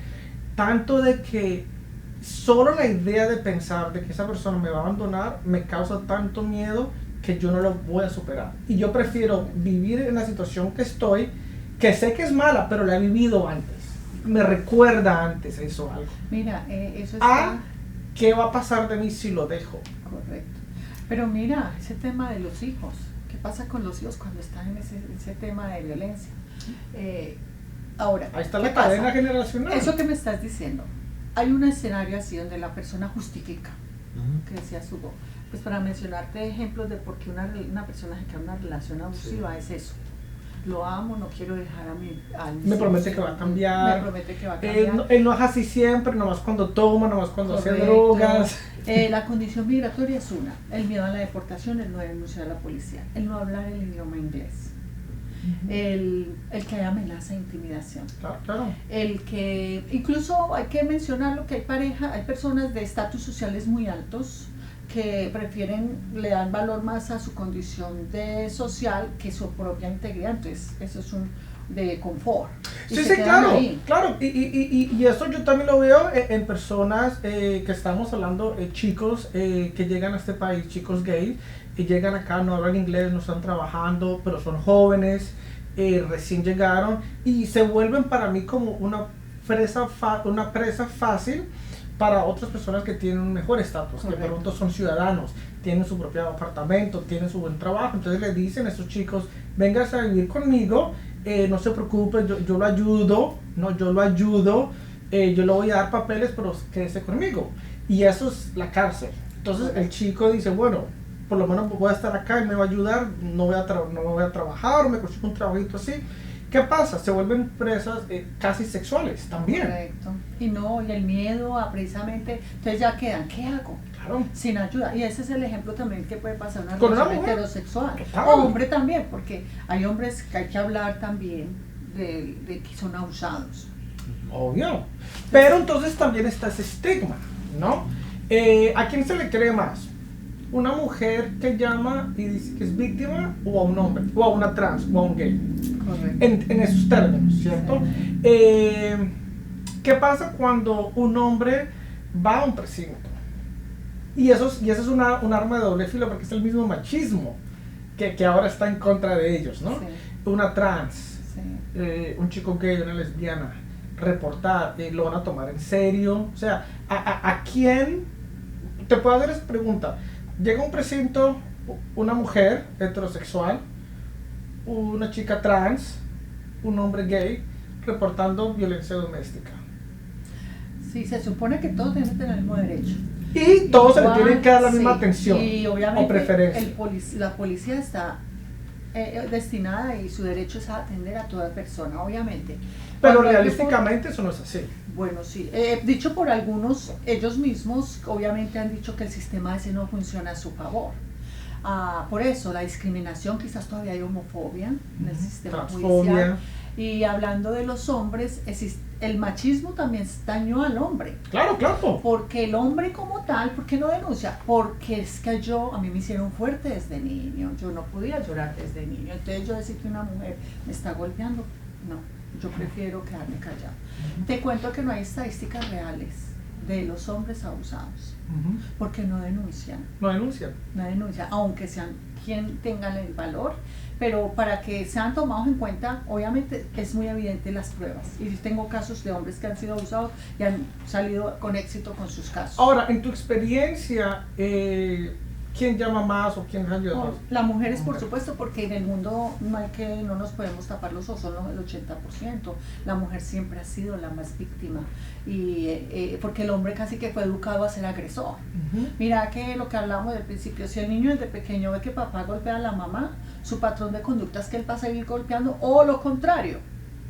tanto de que solo la idea de pensar de que esa persona me va a abandonar me causa tanto miedo que yo no lo voy a superar. Y yo prefiero vivir en la situación que estoy, que sé que es mala, pero la he vivido antes. Me recuerda antes eso algo. Mira, eso está... ¿Qué va a pasar de mí si lo dejo? Correcto. Pero mira, ese tema de los hijos, ¿qué pasa con los hijos cuando están en ese tema de violencia? Ahora, Ahí está ¿qué la cadena pasa? generacional. Eso que me estás diciendo, hay un escenario así donde la persona justifica, que decía Hugo. Pues para mencionarte ejemplos de por qué una persona que queda en una relación abusiva es eso. Lo amo, no quiero dejar a mi me promete que va a cambiar. Me promete que va a cambiar. Él no es así siempre, nomás cuando toma, nomás cuando hace drogas. La condición migratoria es una, el miedo a la deportación, el no denunciar a la policía, el no hablar el idioma inglés, el que hay amenaza e intimidación. Claro. El que, incluso hay que mencionarlo que hay personas de estatus sociales muy altos que le dan valor más a su condición social que su propia integridad, entonces eso es de confort. Sí, claro. Y eso yo también lo veo en personas que estamos hablando, chicos que llegan a este país, chicos gays, que llegan acá, no hablan inglés, no están trabajando, pero son jóvenes, recién llegaron y se vuelven para mí como una presa fácil. para otras personas que tienen un mejor estatus, que Correcto. pronto son ciudadanos, tienen su propio apartamento, tienen su buen trabajo. Entonces le dicen a estos chicos, véngase a vivir conmigo, no se preocupe, yo lo ayudo, no, yo lo ayudo, yo le voy a dar papeles, pero quédese conmigo. Y eso es la cárcel. Entonces el chico dice, bueno, por lo menos voy a estar acá y me va a ayudar, no voy a trabajar, o me consigo un trabajito así. ¿Qué pasa? Se vuelven presas casi sexuales también. Correcto. Y el miedo a precisamente, entonces ya quedan, ¿qué hago? Claro. Sin ayuda. Y ese es el ejemplo también que puede pasar en una Con una relación mujer. heterosexual. Total. O hombre también, porque hay hombres que hay que hablar también de que son abusados. Obvio. Pero entonces también está ese estigma, ¿no? ¿A quién se le cree más? ¿Una mujer que llama y dice que es víctima, o a un hombre, o a una trans, o a un gay? Correcto. En esos términos, ¿cierto? ¿Qué pasa cuando un hombre va a un precinto? Y eso es un arma de doble filo, porque es el mismo machismo que ahora está en contra de ellos, ¿no? Sí. Una trans, Sí. un chico gay, una lesbiana, reportar, lo van a tomar en serio. O sea, ¿a quién? Te puedo hacer esa pregunta. Llega a un precinto una mujer heterosexual, una chica trans, un hombre gay, reportando violencia doméstica. Sí, se supone que todos deben tener el mismo derecho. Y todos se le Igual, tienen que dar la sí, misma atención y o obviamente preferencia. la policía está destinada y su derecho es a atender a toda persona, obviamente. Pero Cuando hay realísticamente eso no es así. Bueno, sí, dicho por algunos, ellos mismos obviamente han dicho que el sistema ese no funciona a su favor. Por eso, la discriminación, quizás todavía hay homofobia en el sistema judicial. Transfobia. Y hablando de los hombres, el machismo también dañó al hombre. Claro, claro. Porque el hombre como tal, ¿por qué no denuncia? Porque es que a mí me hicieron fuerte desde niño, yo no podía llorar desde niño. Entonces yo decir que una mujer me está golpeando, no, yo prefiero quedarme callado. Te cuento que no hay estadísticas reales de los hombres abusados, porque no denuncian. No denuncian. No denuncia, aunque sean quien tengan el valor, pero para que sean tomados en cuenta, obviamente es muy evidente las pruebas. Y tengo casos de hombres que han sido abusados y han salido con éxito con sus casos. Ahora, en tu experiencia, ¿quién llama más o quién ayuda más? Las mujeres, por supuesto, porque en el mundo no nos podemos tapar los ojos, solo el 80%. La mujer siempre ha sido la más víctima, y porque el hombre casi que fue educado a ser agresor. Mira que lo que hablamos del principio, si el niño desde pequeño ve que papá golpea a la mamá, su patrón de conducta es que él va a seguir golpeando, o lo contrario.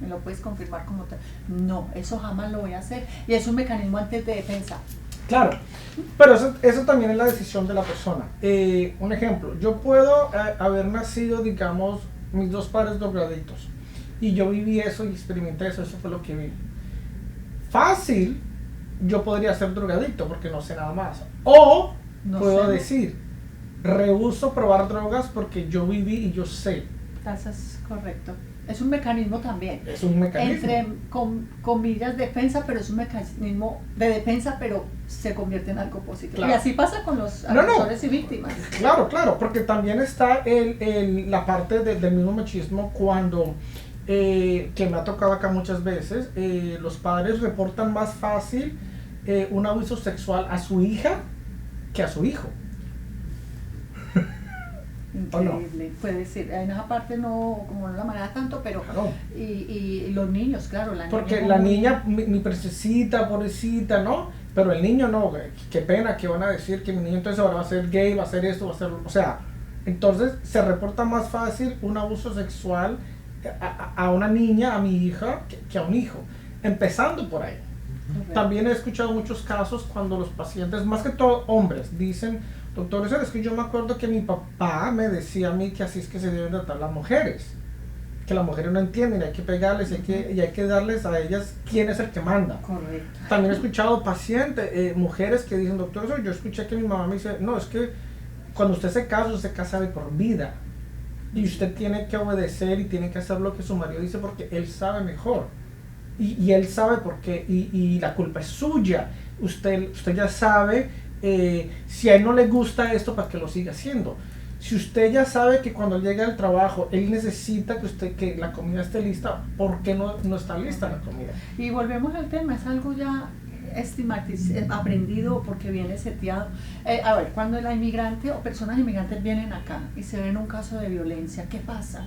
¿Me lo puedes confirmar como tal? No, eso jamás lo voy a hacer, y es un mecanismo antes de defensa. Claro, pero eso también es la decisión de la persona. Un ejemplo, yo puedo haber nacido, digamos, mis dos padres drogadictos, y yo viví eso y experimenté eso fue lo que vi. Fácil, yo podría ser drogadicto porque no sé nada más. O No puedo sé. decir, rehúso probar drogas porque yo viví y yo sé. Eso es correcto. Es un mecanismo también. Es un mecanismo. Entre comillas defensa, pero es un mecanismo de defensa, pero se convierte en algo positivo. Claro. Y así pasa con los No. agresores y víctimas. Claro, porque también está la parte del mismo machismo cuando, que me ha tocado acá muchas veces, los padres reportan más fácil un abuso sexual a su hija que a su hijo. Increíble. Puede ser, en esa parte no, como no la maneja tanto, pero Claro. y los niños, claro, la Porque niña la no- niña, mi princesita, pobrecita, ¿no? Pero el niño no, güey. Qué pena que van a decir que mi niño entonces ahora va a ser gay, va a ser esto, va a ser... O sea, entonces se reporta más fácil un abuso sexual a una niña, a mi hija, que a un hijo. Empezando por ahí. Correcto. También he escuchado muchos casos cuando los pacientes, más que todo hombres, dicen, doctor, es que yo me acuerdo que mi papá me decía a mí que así es que se deben tratar las mujeres. Que las mujeres no entienden, hay que pegarles y hay que darles a ellas quién es el que manda. Correcto. También he escuchado pacientes, mujeres que dicen, doctor, yo escuché que mi mamá me dice, no, es que cuando usted se casa de por vida. Y usted tiene que obedecer y tiene que hacer lo que su marido dice porque él sabe mejor. Y él sabe por qué. Y la culpa es suya. Usted ya sabe, si a él no le gusta esto, ¿para qué lo siga haciendo? Si usted ya sabe que cuando llega al trabajo, él necesita que la comida esté lista, ¿por qué no está lista la comida? Y volvemos al tema, es algo ya aprendido porque viene seteado. A ver, cuando la inmigrante o personas inmigrantes vienen acá y se ven un caso de violencia, ¿qué pasa?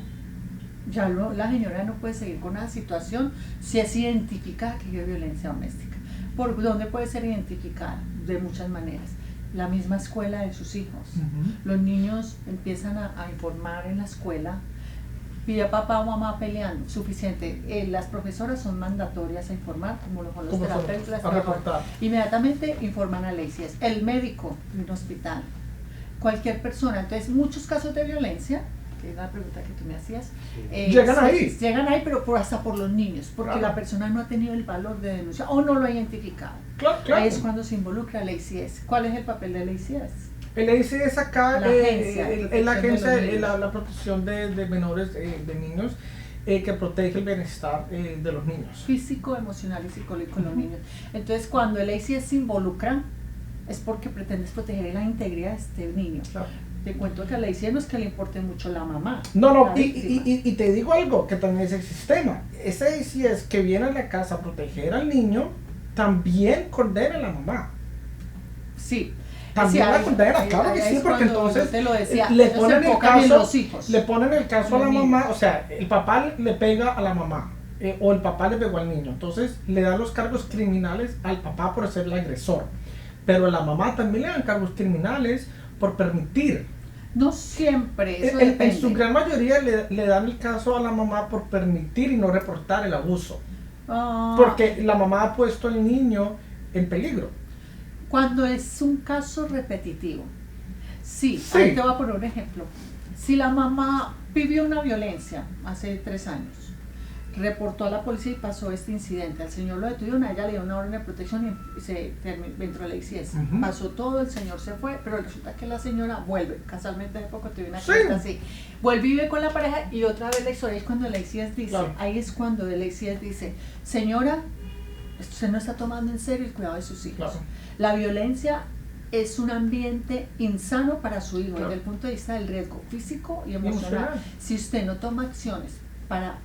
Ya la señora no puede seguir con una situación si es identificada que hay violencia doméstica. ¿Por dónde puede ser identificada? De muchas maneras. La misma escuela de sus hijos. Los niños empiezan a informar en la escuela, pide a papá o mamá peleando, suficiente. Las profesoras son mandatorias a informar, como lo son los terapeutas. Inmediatamente informan a ley, si es el médico de un hospital, cualquier persona. Entonces, muchos casos de violencia, que es la pregunta que tú me hacías, llegan ahí, pero hasta por los niños, porque la persona no ha tenido el valor de denunciar o no lo ha identificado. Ahí es cuando se involucra la ACS. ¿Cuál es el papel de la ACS? El ACS acá la agencia, es la agencia de la protección de menores, de niños, que protege el bienestar de los niños. Físico, emocional y psicológico de los niños. Entonces, cuando el ACS se involucra, es porque pretendes proteger la integridad de este niño. Te cuento que a la ACS no es que le importe mucho la mamá. Y te digo algo, que también es el sistema. Ese ACS que viene a la casa a proteger al niño, también condena a la mamá. Sí. También la condena, claro que sí, porque entonces le ponen el caso a la mamá, o sea, el papá le pega a la mamá, o el papá le pegó al niño, entonces le dan los cargos criminales al papá por ser el agresor, pero a la mamá también le dan cargos criminales por permitir. No siempre, eso en su gran mayoría le dan el caso a la mamá por permitir y no reportar el abuso, porque la mamá ha puesto al niño en peligro. Cuando es un caso repetitivo, sí, ahí te voy a poner un ejemplo. Si la mamá vivió una violencia hace 3 años, reportó a la policía y pasó este incidente, al señor lo detuvieron, a ella le dio una orden de protección y se entró a la ICS. Pasó todo, el señor se fue, pero resulta que la señora vuelve, casualmente hace poco tuve una clienta así, vuelve y vive con la pareja y otra vez la historia es cuando la ICS dice, ahí es cuando la ICS dice, señora, usted no está tomando en serio el cuidado de sus hijos. La violencia es un ambiente insano para su hijo desde el punto de vista del riesgo físico y emocional. Si usted no toma acciones para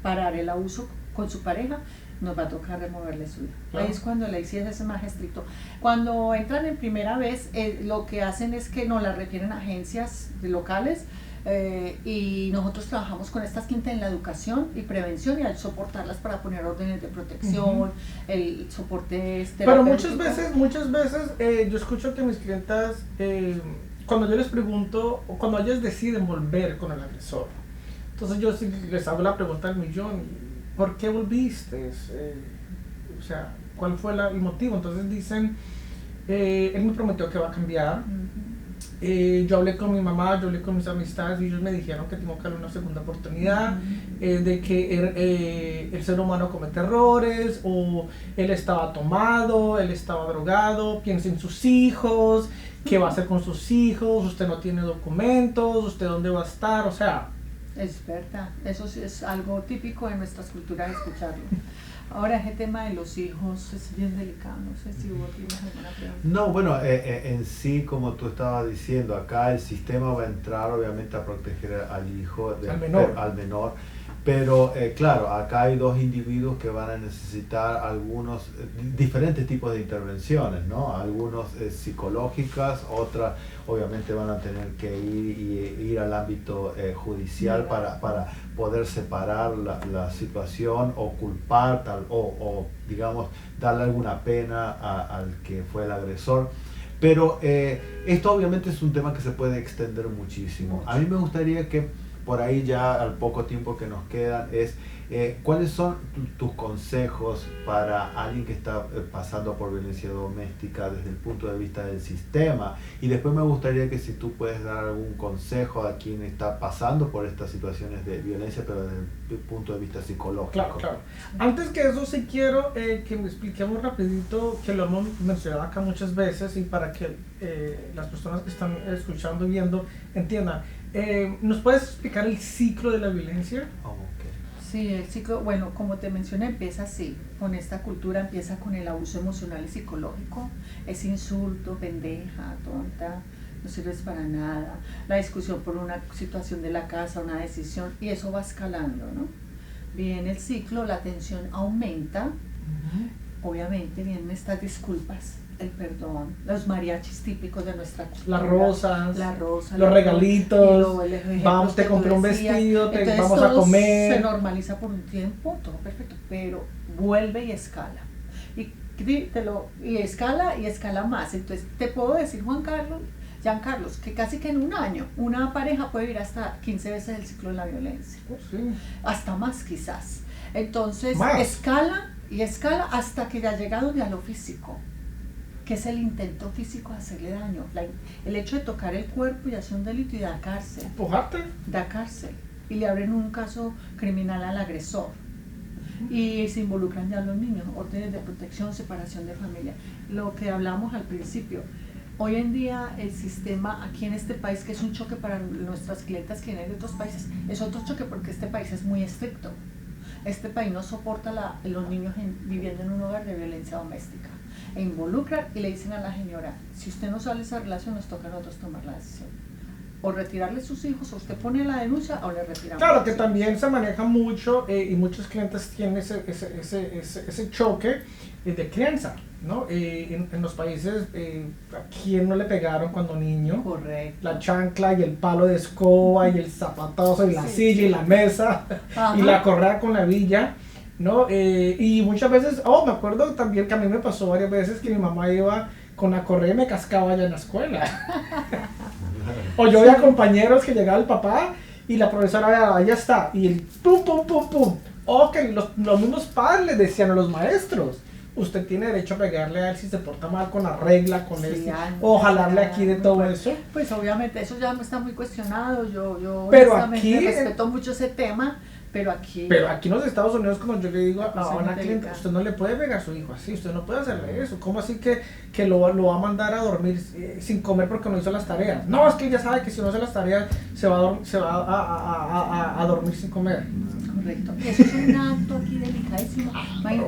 parar el abuso con su pareja, nos va a tocar removerle su hijo. Ahí es cuando la ICS es más estricto. Cuando entran en primera vez, lo que hacen es que nos la refieren a agencias locales, y nosotros trabajamos con estas quintas en la educación y prevención y al soportarlas para poner órdenes de protección, el soporte pero muchas veces yo escucho que mis clientas, cuando yo les pregunto, o cuando ellas deciden volver con el agresor, entonces yo les hago la pregunta del millón, ¿por qué volviste? O sea, ¿cuál fue el motivo? Entonces dicen, él me prometió que va a cambiar. Yo hablé con mi mamá, yo hablé con mis amistades y ellos me dijeron que tengo que darle una segunda oportunidad, de que el ser humano comete errores, o él estaba tomado, él estaba drogado, piensa en sus hijos, qué va a hacer con sus hijos, usted no tiene documentos, usted dónde va a estar, o sea... Es verdad, eso sí es algo típico en nuestras culturas escucharlo. Ahora, ese tema de los hijos es bien delicado, no sé si vos tienes alguna pregunta. No, bueno, en sí, como tú estabas diciendo, acá el sistema va a entrar obviamente a proteger al hijo, al menor, pero claro, acá hay 2 individuos que van a necesitar algunos diferentes tipos de intervenciones, ¿no? Algunos psicológicas, otras obviamente van a tener que ir al ámbito judicial para poder separar la situación o culpar o digamos darle alguna pena al que fue el agresor. Pero esto obviamente es un tema que se puede extender muchísimo. A mí me gustaría que por ahí ya al poco tiempo que nos quedan es ¿cuáles son tus consejos para alguien que está pasando por violencia doméstica desde el punto de vista del sistema? Y después me gustaría que si tú puedes dar algún consejo a quien está pasando por estas situaciones de violencia, pero desde el punto de vista psicológico. Claro. Antes que eso sí quiero que me expliquemos rapidito, que lo hemos mencionado acá muchas veces y para que las personas que están escuchando, viendo, entiendan. ¿Nos puedes explicar el ciclo de la violencia? Sí, el ciclo, bueno, como te mencioné, empieza así, con esta cultura empieza con el abuso emocional y psicológico, es insulto, pendeja, tonta, no sirves para nada, la discusión por una situación de la casa, una decisión, y eso va escalando, ¿no? Viene el ciclo, la tensión aumenta, obviamente vienen estas disculpas, el perdón, los mariachis típicos de nuestra cultura, Las rosas, la rosa, los regalitos, el ejemplos vamos, te que compré tú un decías. vestido, Entonces, vamos a todo comer. se normaliza por un tiempo, todo perfecto, pero vuelve y escala. Y escala más. Entonces te puedo decir, Giancarlos, que casi que en un año una pareja puede ir hasta 15 veces el ciclo de la violencia, Sí. hasta más quizás. Entonces Más. escala y escala hasta que ya llega donde a lo físico, que es el intento físico de hacerle daño, el hecho de tocar el cuerpo y hacer un delito y da cárcel, Empujarte. y le abren un caso criminal al agresor. Y se involucran ya los niños, órdenes de protección, separación de familia. Lo que hablamos al principio, hoy en día el sistema aquí en este país, que es un choque para nuestras clientas que vienen de otros países, es otro choque porque este país es muy estricto. Este país no soporta los niños viviendo en un hogar de violencia doméstica. E involucran y le dicen a la señora, si usted no sale de esa relación, nos toca a nosotros tomar la decisión. O retirarle sus hijos, o usted pone la denuncia o le retiramos. Claro que también se maneja mucho y muchos clientes tienen ese choque de crianza, ¿no? En los países, ¿a quién no le pegaron cuando niño? Correcto. La chancla y el palo de escoba y el zapatazo y la silla y la mesa y la correa con la villa, ¿no? Y muchas veces, me acuerdo también que a mí me pasó varias veces que mi mamá iba con la correa y me cascaba allá en la escuela. O yo veía compañeros que llegaba el papá y la profesora, ya está, y el pum, pum, pum, pum. O que los mismos padres le decían a los maestros, usted tiene derecho a pegarle a él si se porta mal con la regla, con o jalarle aquí de todo eso. Pues obviamente eso ya está muy cuestionado, yo pero honestamente aquí respeto mucho ese tema, pero aquí en los Estados Unidos, como yo le digo a una cliente, delicado. usted no le puede pegar a su hijo así, usted no puede hacerle eso. ¿Cómo así que lo va a mandar a dormir sin comer porque no hizo las tareas? No, es que ella sabe que si no hace las tareas se va a dormir sin comer. Correcto. Eso es un acto aquí delicadísimo.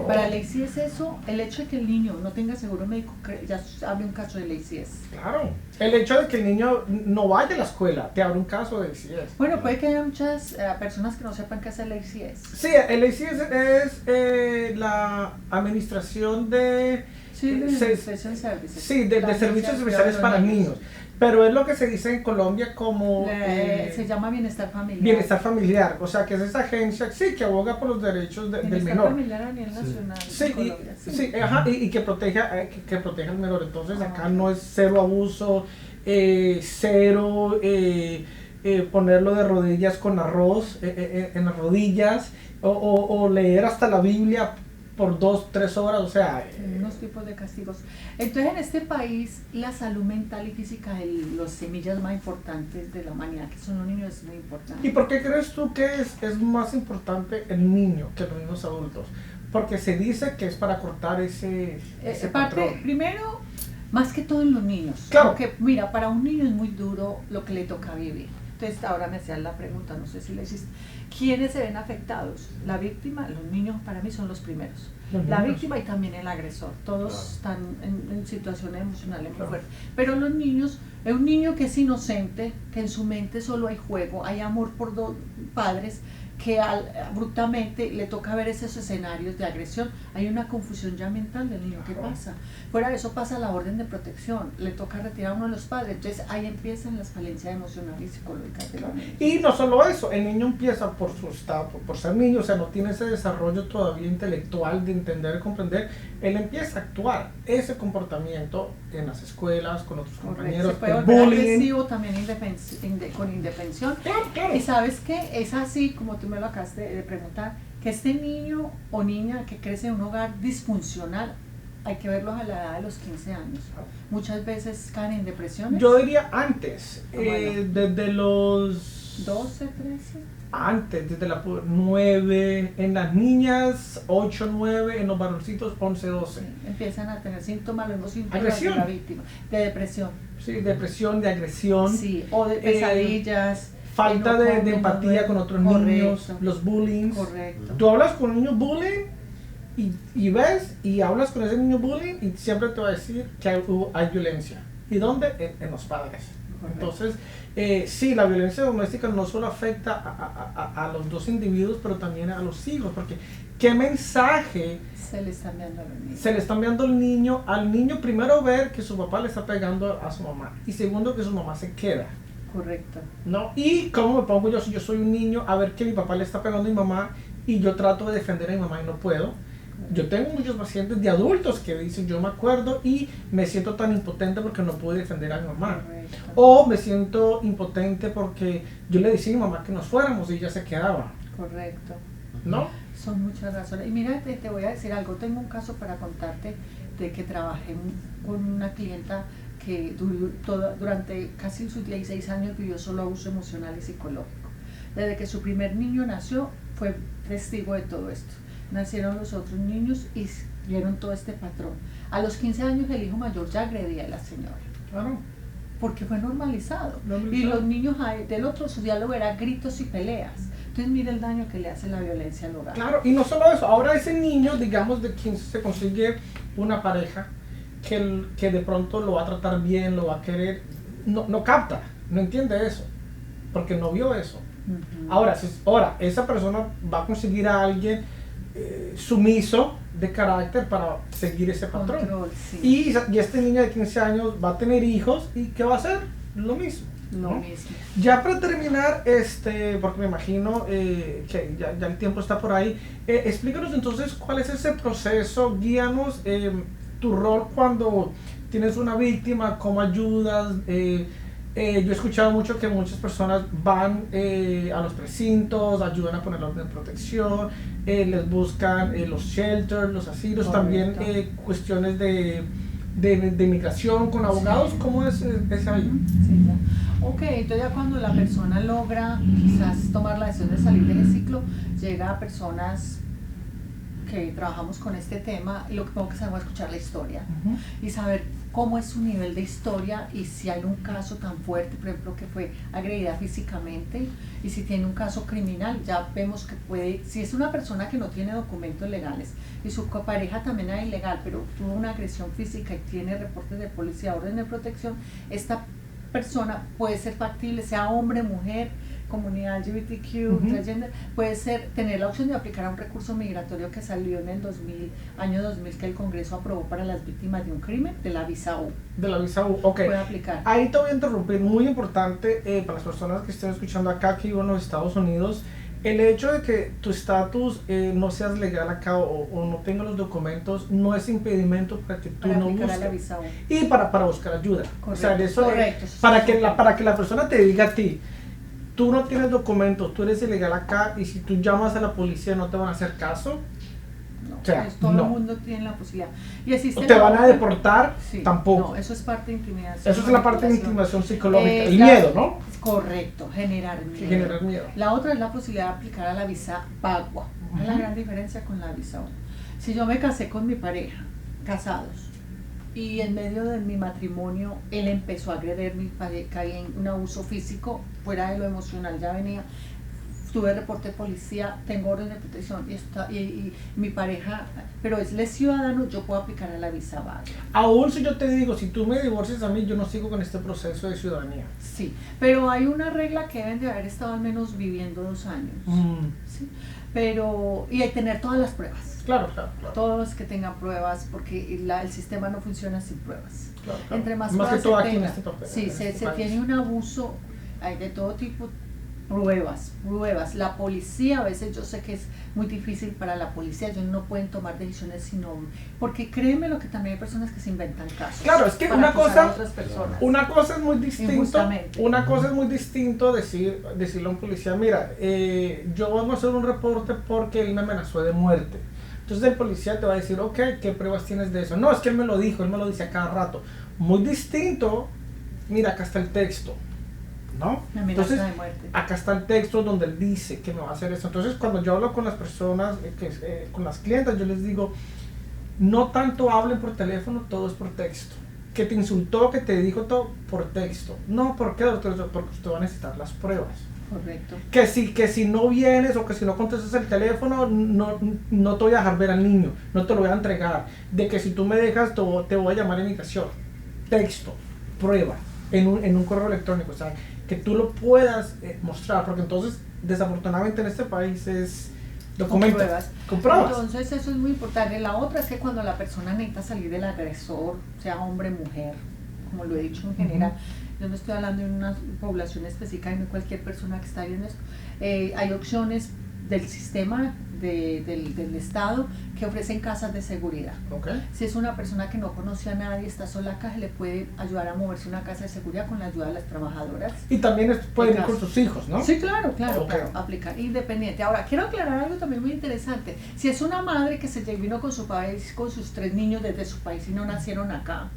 Para ley sí es eso, el hecho de que el niño no tenga seguro médico, ya abre un caso de ley sí es. Claro. El hecho de que el niño no vaya a la escuela te abre un caso de ACS. Bueno, puede que haya muchas personas que no sepan qué es el ACS. Sí, el ACS es la administración de... Sí, de Education Services. Sí, de servicios especiales para niños. Pero es lo que se dice en Colombia como... se llama bienestar familiar. Bienestar familiar, o sea que es esa agencia, sí, que aboga por los derechos del menor. Bienestar familiar a nivel nacional. Sí, en Colombia, y que proteja al menor. Entonces acá no es cero abuso, cero ponerlo de rodillas con arroz en las rodillas, o leer hasta la Biblia por 2-3 horas, o sea... unos tipos de castigos. Entonces en este país la salud mental y física de los semillas más importantes de la humanidad, que son los niños, es muy importante. ¿Y por qué crees tú que es más importante el niño que los niños adultos? Porque se dice que es para cortar ese patrón. Primero, más que todo en los niños. Claro. Porque mira, para un niño es muy duro lo que le toca vivir. Entonces ahora me hacían la pregunta, no sé si le hiciste, ¿quiénes se ven afectados? La víctima, los niños para mí son los primeros. La víctima y también el agresor, todos están en situaciones emocionales muy fuertes. Pero los niños, es un niño que es inocente, que en su mente solo hay juego, hay amor por dos padres, que abruptamente le toca ver esos escenarios de agresión, hay una confusión ya mental del niño. ¿Qué pasa? Fuera de eso pasa la orden de protección, le toca retirar a uno de los padres, entonces ahí empiezan las falencias emocionales y psicológicas de los niños. Y no solo eso, el niño empieza por su estado, por ser niño, o sea, no tiene ese desarrollo todavía intelectual de entender y comprender, él empieza a actuar ese comportamiento en las escuelas, con otros compañeros, se puede el volver bullying. agresivo también con indefensión. Claro. Y sabes que es así, como tú me lo acabas de preguntar, que este niño o niña que crece en un hogar disfuncional, hay que verlos a la edad de los 15 años. Muchas veces caen en depresiones. Yo diría antes, Bueno. desde los... 12, 13. Antes, desde la 9, en las niñas 8, 9, en los varoncitos 11, 12. Sí, empiezan a tener síntomas, los mismos síntomas Agresión. de la víctima, de depresión. Sí, depresión, de agresión. Sí, o de pesadillas. Falta que no de comen, no empatía duermen. con otros Correcto. niños, los bullying. Correcto. Tú hablas con un niño bullying y ves y hablas con ese niño bullying y siempre te va a decir que hay violencia. ¿Y dónde? En los padres. Entonces, sí, la violencia doméstica no solo afecta a los dos individuos, pero también a los hijos, porque ¿qué mensaje se le está enviando al niño? Se le está enviando al niño primero ver que su papá le está pegando a su mamá y segundo que su mamá se queda. Correcto. ¿No? Y cómo me pongo yo si yo soy un niño a ver que mi papá le está pegando a mi mamá y yo trato de defender a mi mamá y no puedo. Yo tengo muchos pacientes de adultos que dicen yo me acuerdo y me siento tan impotente porque no pude defender a mi mamá. Correcto. O me siento impotente porque yo le decía a mi mamá que nos fuéramos y ella se quedaba. Correcto. ¿No? Son muchas razones. Y mira, te voy a decir algo. Tengo un caso para contarte de que trabajé con una clienta que durante casi sus 16 años vivió solo abuso emocional y psicológico. Desde que su primer niño nació, fue testigo de todo esto. Nacieron los otros niños y vieron todo este patrón. A los 15 años el hijo mayor ya agredía a la señora. Claro. Porque fue normalizado. Y los niños del otro, su diálogo era gritos y peleas. Entonces mira el daño que le hace la violencia al hogar. Claro, y no solo eso, ahora ese niño, digamos, de 15 se consigue una pareja que de pronto lo va a tratar bien, lo va a querer, no capta, no entiende eso, porque no vio eso. Uh-huh. Ahora, esa persona va a conseguir a alguien sumiso de carácter para seguir ese patrón. Control, sí. Y este niño de 15 años va a tener hijos y ¿qué va a hacer? Lo mismo. Lo ¿no? mismo. Ya para terminar, porque me imagino que ya el tiempo está por ahí, explícanos entonces cuál es ese proceso, guíanos tu rol cuando tienes una víctima, cómo ayudas. Yo he escuchado mucho que muchas personas van a los precintos, ayudan a poner orden de protección, les buscan los shelters, los asilos, correcto. también cuestiones de migración con abogados. ¿Cómo es ahí? Sí, ya. Ok, entonces ya cuando la persona logra quizás tomar la decisión de salir de ese ciclo, llega a personas que trabajamos con este tema y lo que tengo que hacer es escuchar la historia y saber cómo es su nivel de historia y si hay un caso tan fuerte, por ejemplo, que fue agredida físicamente y si tiene un caso criminal, ya vemos que puede, si es una persona que no tiene documentos legales y su pareja también era ilegal, pero tuvo una agresión física y tiene reportes de policía, orden de protección, esta persona puede ser factible, sea hombre, mujer, comunidad LGBTQ, transgender, puede ser tener la opción de aplicar a un recurso migratorio que salió en el año 2000 que el Congreso aprobó para las víctimas de un crimen, de la visa U. De la visa U, ok. Puede aplicar. Ahí te voy a interrumpir, muy importante para las personas que estén escuchando acá, que viven en los Estados Unidos, el hecho de que tu estatus no seas legal acá o no tengas los documentos no es impedimento para que tú para no aplicar a busques la visa U. y para buscar ayuda. Correcto, o sea, eso correcto, para que la persona te diga a ti, tú no tienes documentos, tú eres ilegal acá y si tú llamas a la policía no te van a hacer caso. No, O sea, pues todo no. el mundo tiene la posibilidad. Y existe O te la van a otra- deportar, Sí, tampoco. No, eso es parte de intimidación. Eso es la parte de manipulación. intimidación psicológica, el la- miedo, ¿no? Correcto, generar Que miedo. generar miedo. La otra es la posibilidad de aplicar a la visa VAWA. Es la gran diferencia con la visa U. Si yo me casé con mi pareja, casados, y en medio de mi matrimonio él empezó a agredirme, caí en un abuso físico, fuera de lo emocional ya venía, tuve reporte de policía, tengo orden de protección y mi pareja, pero él es ciudadano, yo puedo aplicar a la visa VAWA. Aún si yo te digo, si tú me divorcias a mí, yo no sigo con este proceso de ciudadanía. Sí, pero hay una regla que deben de haber estado al menos viviendo 2 años. ¿Sí? Pero, y hay que tener todas las pruebas. Claro. Todos que tengan pruebas, porque el sistema no funciona sin pruebas. Claro. Entre más que pruebas todo se aquí en tenga, este papel. sí, en se este país. tiene un abuso, hay de todo tipo, pruebas. La policía, a veces yo sé que es muy difícil para la policía, ellos no pueden tomar decisiones sino, porque créeme lo que también hay personas que se inventan casos. Claro, es que para una acusar cosa- a otras personas. Una cosa es muy distinto. Injustamente. Una cosa es muy distinto decirle a un policía, mira, yo vamos a hacer un reporte porque él me amenazó de muerte. Entonces el policía te va a decir, ok, ¿qué pruebas tienes de eso? No, es que él me lo dijo, él me lo dice a cada rato. Muy distinto, mira, acá está el texto, ¿no? La amenaza Entonces, de muerte. acá está el texto donde él dice que me va a hacer eso. Entonces, cuando yo hablo con las personas, con las clientas, yo les digo, no tanto hablen por teléfono, todo es por texto. Que te insultó, que te dijo todo por texto. No, ¿por qué, doctor? Porque usted va a necesitar las pruebas. Correcto. Que si no vienes o que si no contestas el teléfono, no te voy a dejar ver al niño, no te lo voy a entregar. De que si tú me dejas, te voy a llamar a inmigración. Texto, prueba. en un correo electrónico, o sea, que tú lo puedas mostrar, porque entonces, desafortunadamente en este país es documento, con pruebas. Entonces eso es muy importante. La otra es que cuando la persona necesita salir del agresor, sea hombre, mujer, como lo he dicho en general, yo no estoy hablando de una población específica, no cualquier persona que está viendo esto, hay opciones del sistema del Estado que ofrecen casas de seguridad. Okay. Si es una persona que no conoce a nadie, está sola acá, le puede ayudar a moverse a una casa de seguridad con la ayuda de las trabajadoras. Y también pueden ir con sus hijos, ¿no? Sí, claro, Okay. claro, aplicar independiente. Ahora, quiero aclarar algo también muy interesante. Si es una madre que se vino con su país, con sus 3 niños desde su país y no nacieron acá,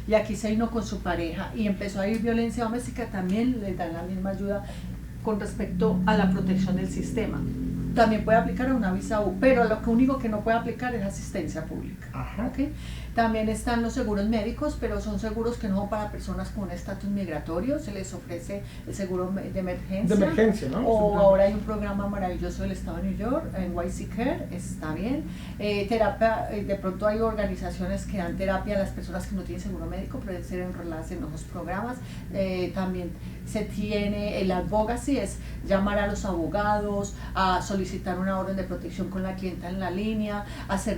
y aquí se vino con su pareja y empezó a ir violencia doméstica, también le dan la misma ayuda con respecto a la protección del sistema. También puede aplicar a una visa U, pero lo único que no puede aplicar es asistencia pública. ¿Okay? También están los seguros médicos, pero son seguros que no son para personas con un estatus migratorio. Se les ofrece el seguro de emergencia. De emergencia, ¿no? O ahora hay un programa maravilloso del Estado de New York, NYC Care, está bien. Terapia, de pronto hay organizaciones que dan terapia a las personas que no tienen seguro médico, pero deben ser enroladas en esos programas. También se tiene el advocacy, es llamar a los abogados, a solicitar una orden de protección con la clienta en la línea,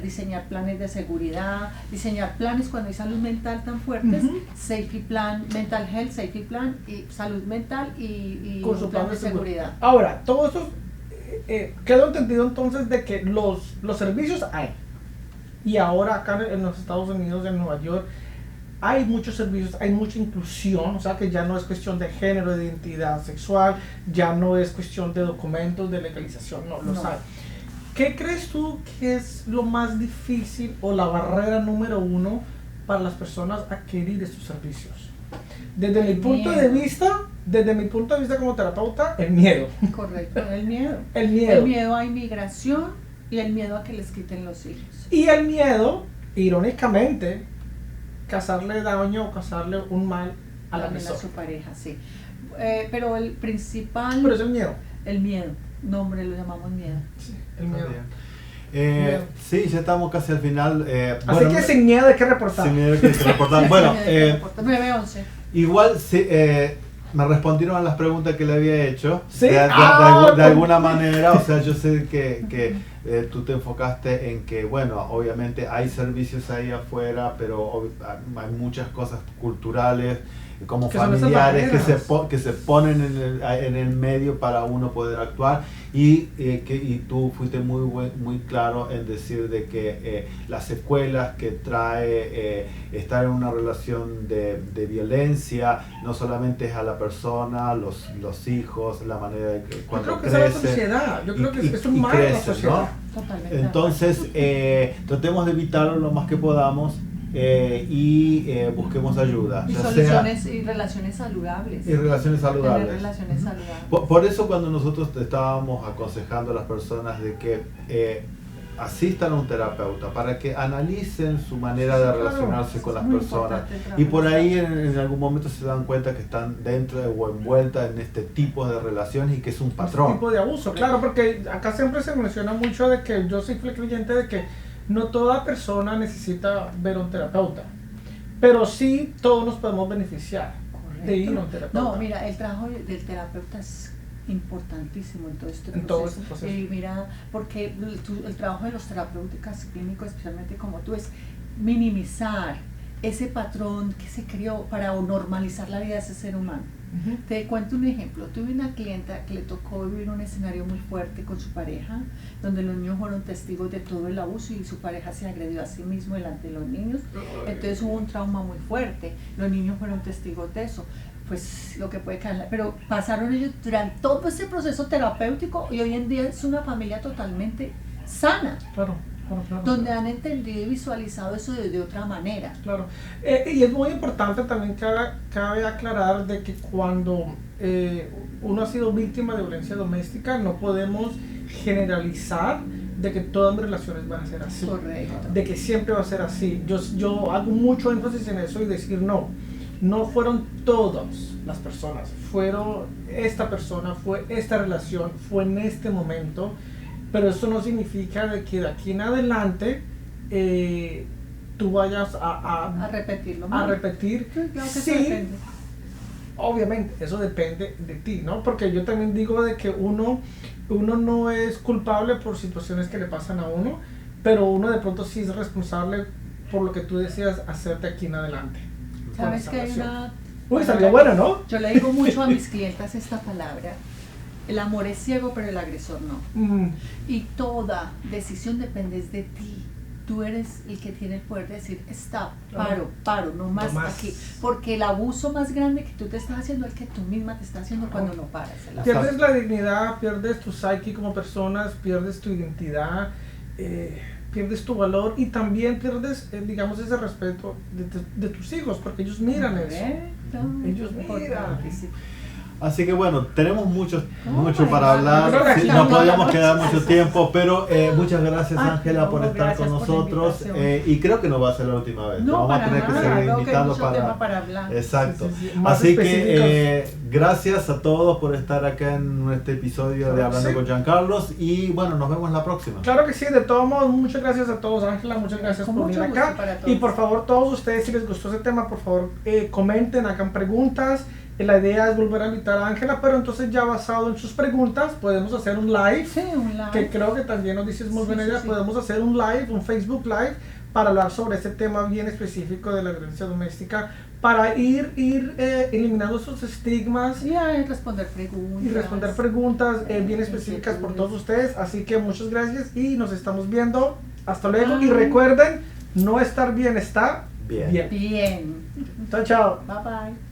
diseñar planes de seguridad, diseñar planes cuando hay salud mental tan fuertes, safety plan, mental health, safety plan, y salud mental y con su plan de seguridad. Ahora, todo eso quedó entendido entonces de que los servicios hay. Y ahora acá en los Estados Unidos, en Nueva York, hay muchos servicios, hay mucha inclusión, o sea que ya no es cuestión de género, de identidad sexual, ya no es cuestión de documentos, de legalización, no. Hay. ¿Qué crees tú que es lo más difícil o la barrera número 1 para las personas adquirir estos servicios? Desde mi punto de vista como terapeuta, el miedo. Correcto, el miedo. El miedo. El miedo a inmigración y el miedo a que les quiten los hijos. Y el miedo, irónicamente, causarle daño o causarle un mal a la persona. A su pareja, sí. Pero el principal... Pero es el miedo. El miedo. No, hombre, lo llamamos miedo. Sí, el miedo. Sí, ya estamos casi al final. Así que sin miedo hay que reportar. Sin miedo hay que reportar. Bueno, 911. Igual me respondieron a las preguntas que le había hecho. ¿Sí? De alguna manera, o sea, yo sé que tú te enfocaste en que, bueno, obviamente hay servicios ahí afuera, pero hay muchas cosas culturales, como familiares que se ponen en el medio para uno poder actuar, y tú fuiste muy claro en decir de que las secuelas que trae estar en una relación de violencia no solamente es a la persona, los hijos, la manera de que cuando crecen. Yo creo que es a la sociedad, yo creo que es un mal de la sociedad. ¿no? Totalmente. Entonces tratemos de evitarlo lo más que podamos. Busquemos ayuda. Y soluciones y relaciones saludables. Y relaciones saludables. Tener relaciones saludables. Por eso cuando nosotros estábamos aconsejando a las personas de que asistan a un terapeuta para que analicen su manera de relacionarse con las personas, y por ahí en algún momento se dan cuenta que están dentro o envueltas en este tipo de relaciones y que es un patrón. Este tipo de abuso, claro, porque acá siempre se menciona mucho de que yo soy creyente de que no toda persona necesita ver a un terapeuta, pero sí todos nos podemos beneficiar de ir a un terapeuta. No, mira, el trabajo del terapeuta es importantísimo en todo este proceso. Todo este proceso. Mira, porque el trabajo de los terapeutas clínicos, especialmente como tú, es minimizar ese patrón que se creó para normalizar la vida de ese ser humano. Te cuento un ejemplo. Tuve una clienta que le tocó vivir un escenario muy fuerte con su pareja, donde los niños fueron testigos de todo el abuso y su pareja se agredió a sí mismo delante de los niños. Entonces hubo un trauma muy fuerte. Los niños fueron testigos de eso. Pues lo que puede caer, pero pasaron ellos durante todo ese proceso terapéutico y hoy en día es una familia totalmente sana. Claro. Donde han entendido y visualizado eso de otra manera. Claro. Y es muy importante también cabe aclarar de que cuando uno ha sido víctima de violencia doméstica, no podemos generalizar de que todas mis relaciones van a ser así. Correcto. De que siempre va a ser así. Yo hago mucho énfasis en eso y decir no fueron todas las personas, fueron esta persona, fue esta relación, fue en este momento. Pero eso no significa de que de aquí en adelante tú vayas a repetirlo. A repetir. Sí, claro que sí, obviamente eso depende de ti, ¿no? Porque yo también digo de que uno no es culpable por situaciones que le pasan a uno, pero uno de pronto sí es responsable por lo que tú decías hacerte aquí en adelante. ¿Sabes que hay una... Uy, salió buena, ¿no? Yo le digo mucho a mis clientas esta palabra. El amor es ciego, pero el agresor no. Y toda decisión depende de ti. Tú eres el que tiene el poder de decir, stop, paro, no más aquí. Porque el abuso más grande que tú te estás haciendo es el que tú misma te estás haciendo cuando no paras. Pierdes la dignidad, pierdes tu psyche como personas, pierdes tu identidad, pierdes tu valor y también pierdes, digamos, ese respeto de tus hijos, porque ellos miran eso. Ellos miran. Así que bueno, tenemos mucho para hablar, sí, no podíamos quedar mucho tiempo, pero muchas gracias Ángela por estar con nosotros y creo que no va a ser la última vez, vamos a tener que seguir invitando para hablar. Exacto, sí. Así que gracias a todos por estar acá en este episodio de Hablando con Giancarlos y bueno, nos vemos la próxima. Claro que sí, de todos modos, muchas gracias a todos Ángela, muchas gracias por venir acá y por favor todos ustedes si les gustó ese tema, por favor comenten, hagan preguntas. La idea es volver a invitar a Ángela, pero entonces ya basado en sus preguntas podemos hacer un live, que creo que también nos dices muy buena idea, podemos hacer un live, un Facebook Live, para hablar sobre ese tema bien específico de la violencia doméstica, para ir eliminando esos estigmas y responder preguntas bien específicas por todos ustedes, así que muchas gracias y nos estamos viendo, hasta luego y recuerden, no estar bien, estar bien. Bien. Chao, chao. Bye bye.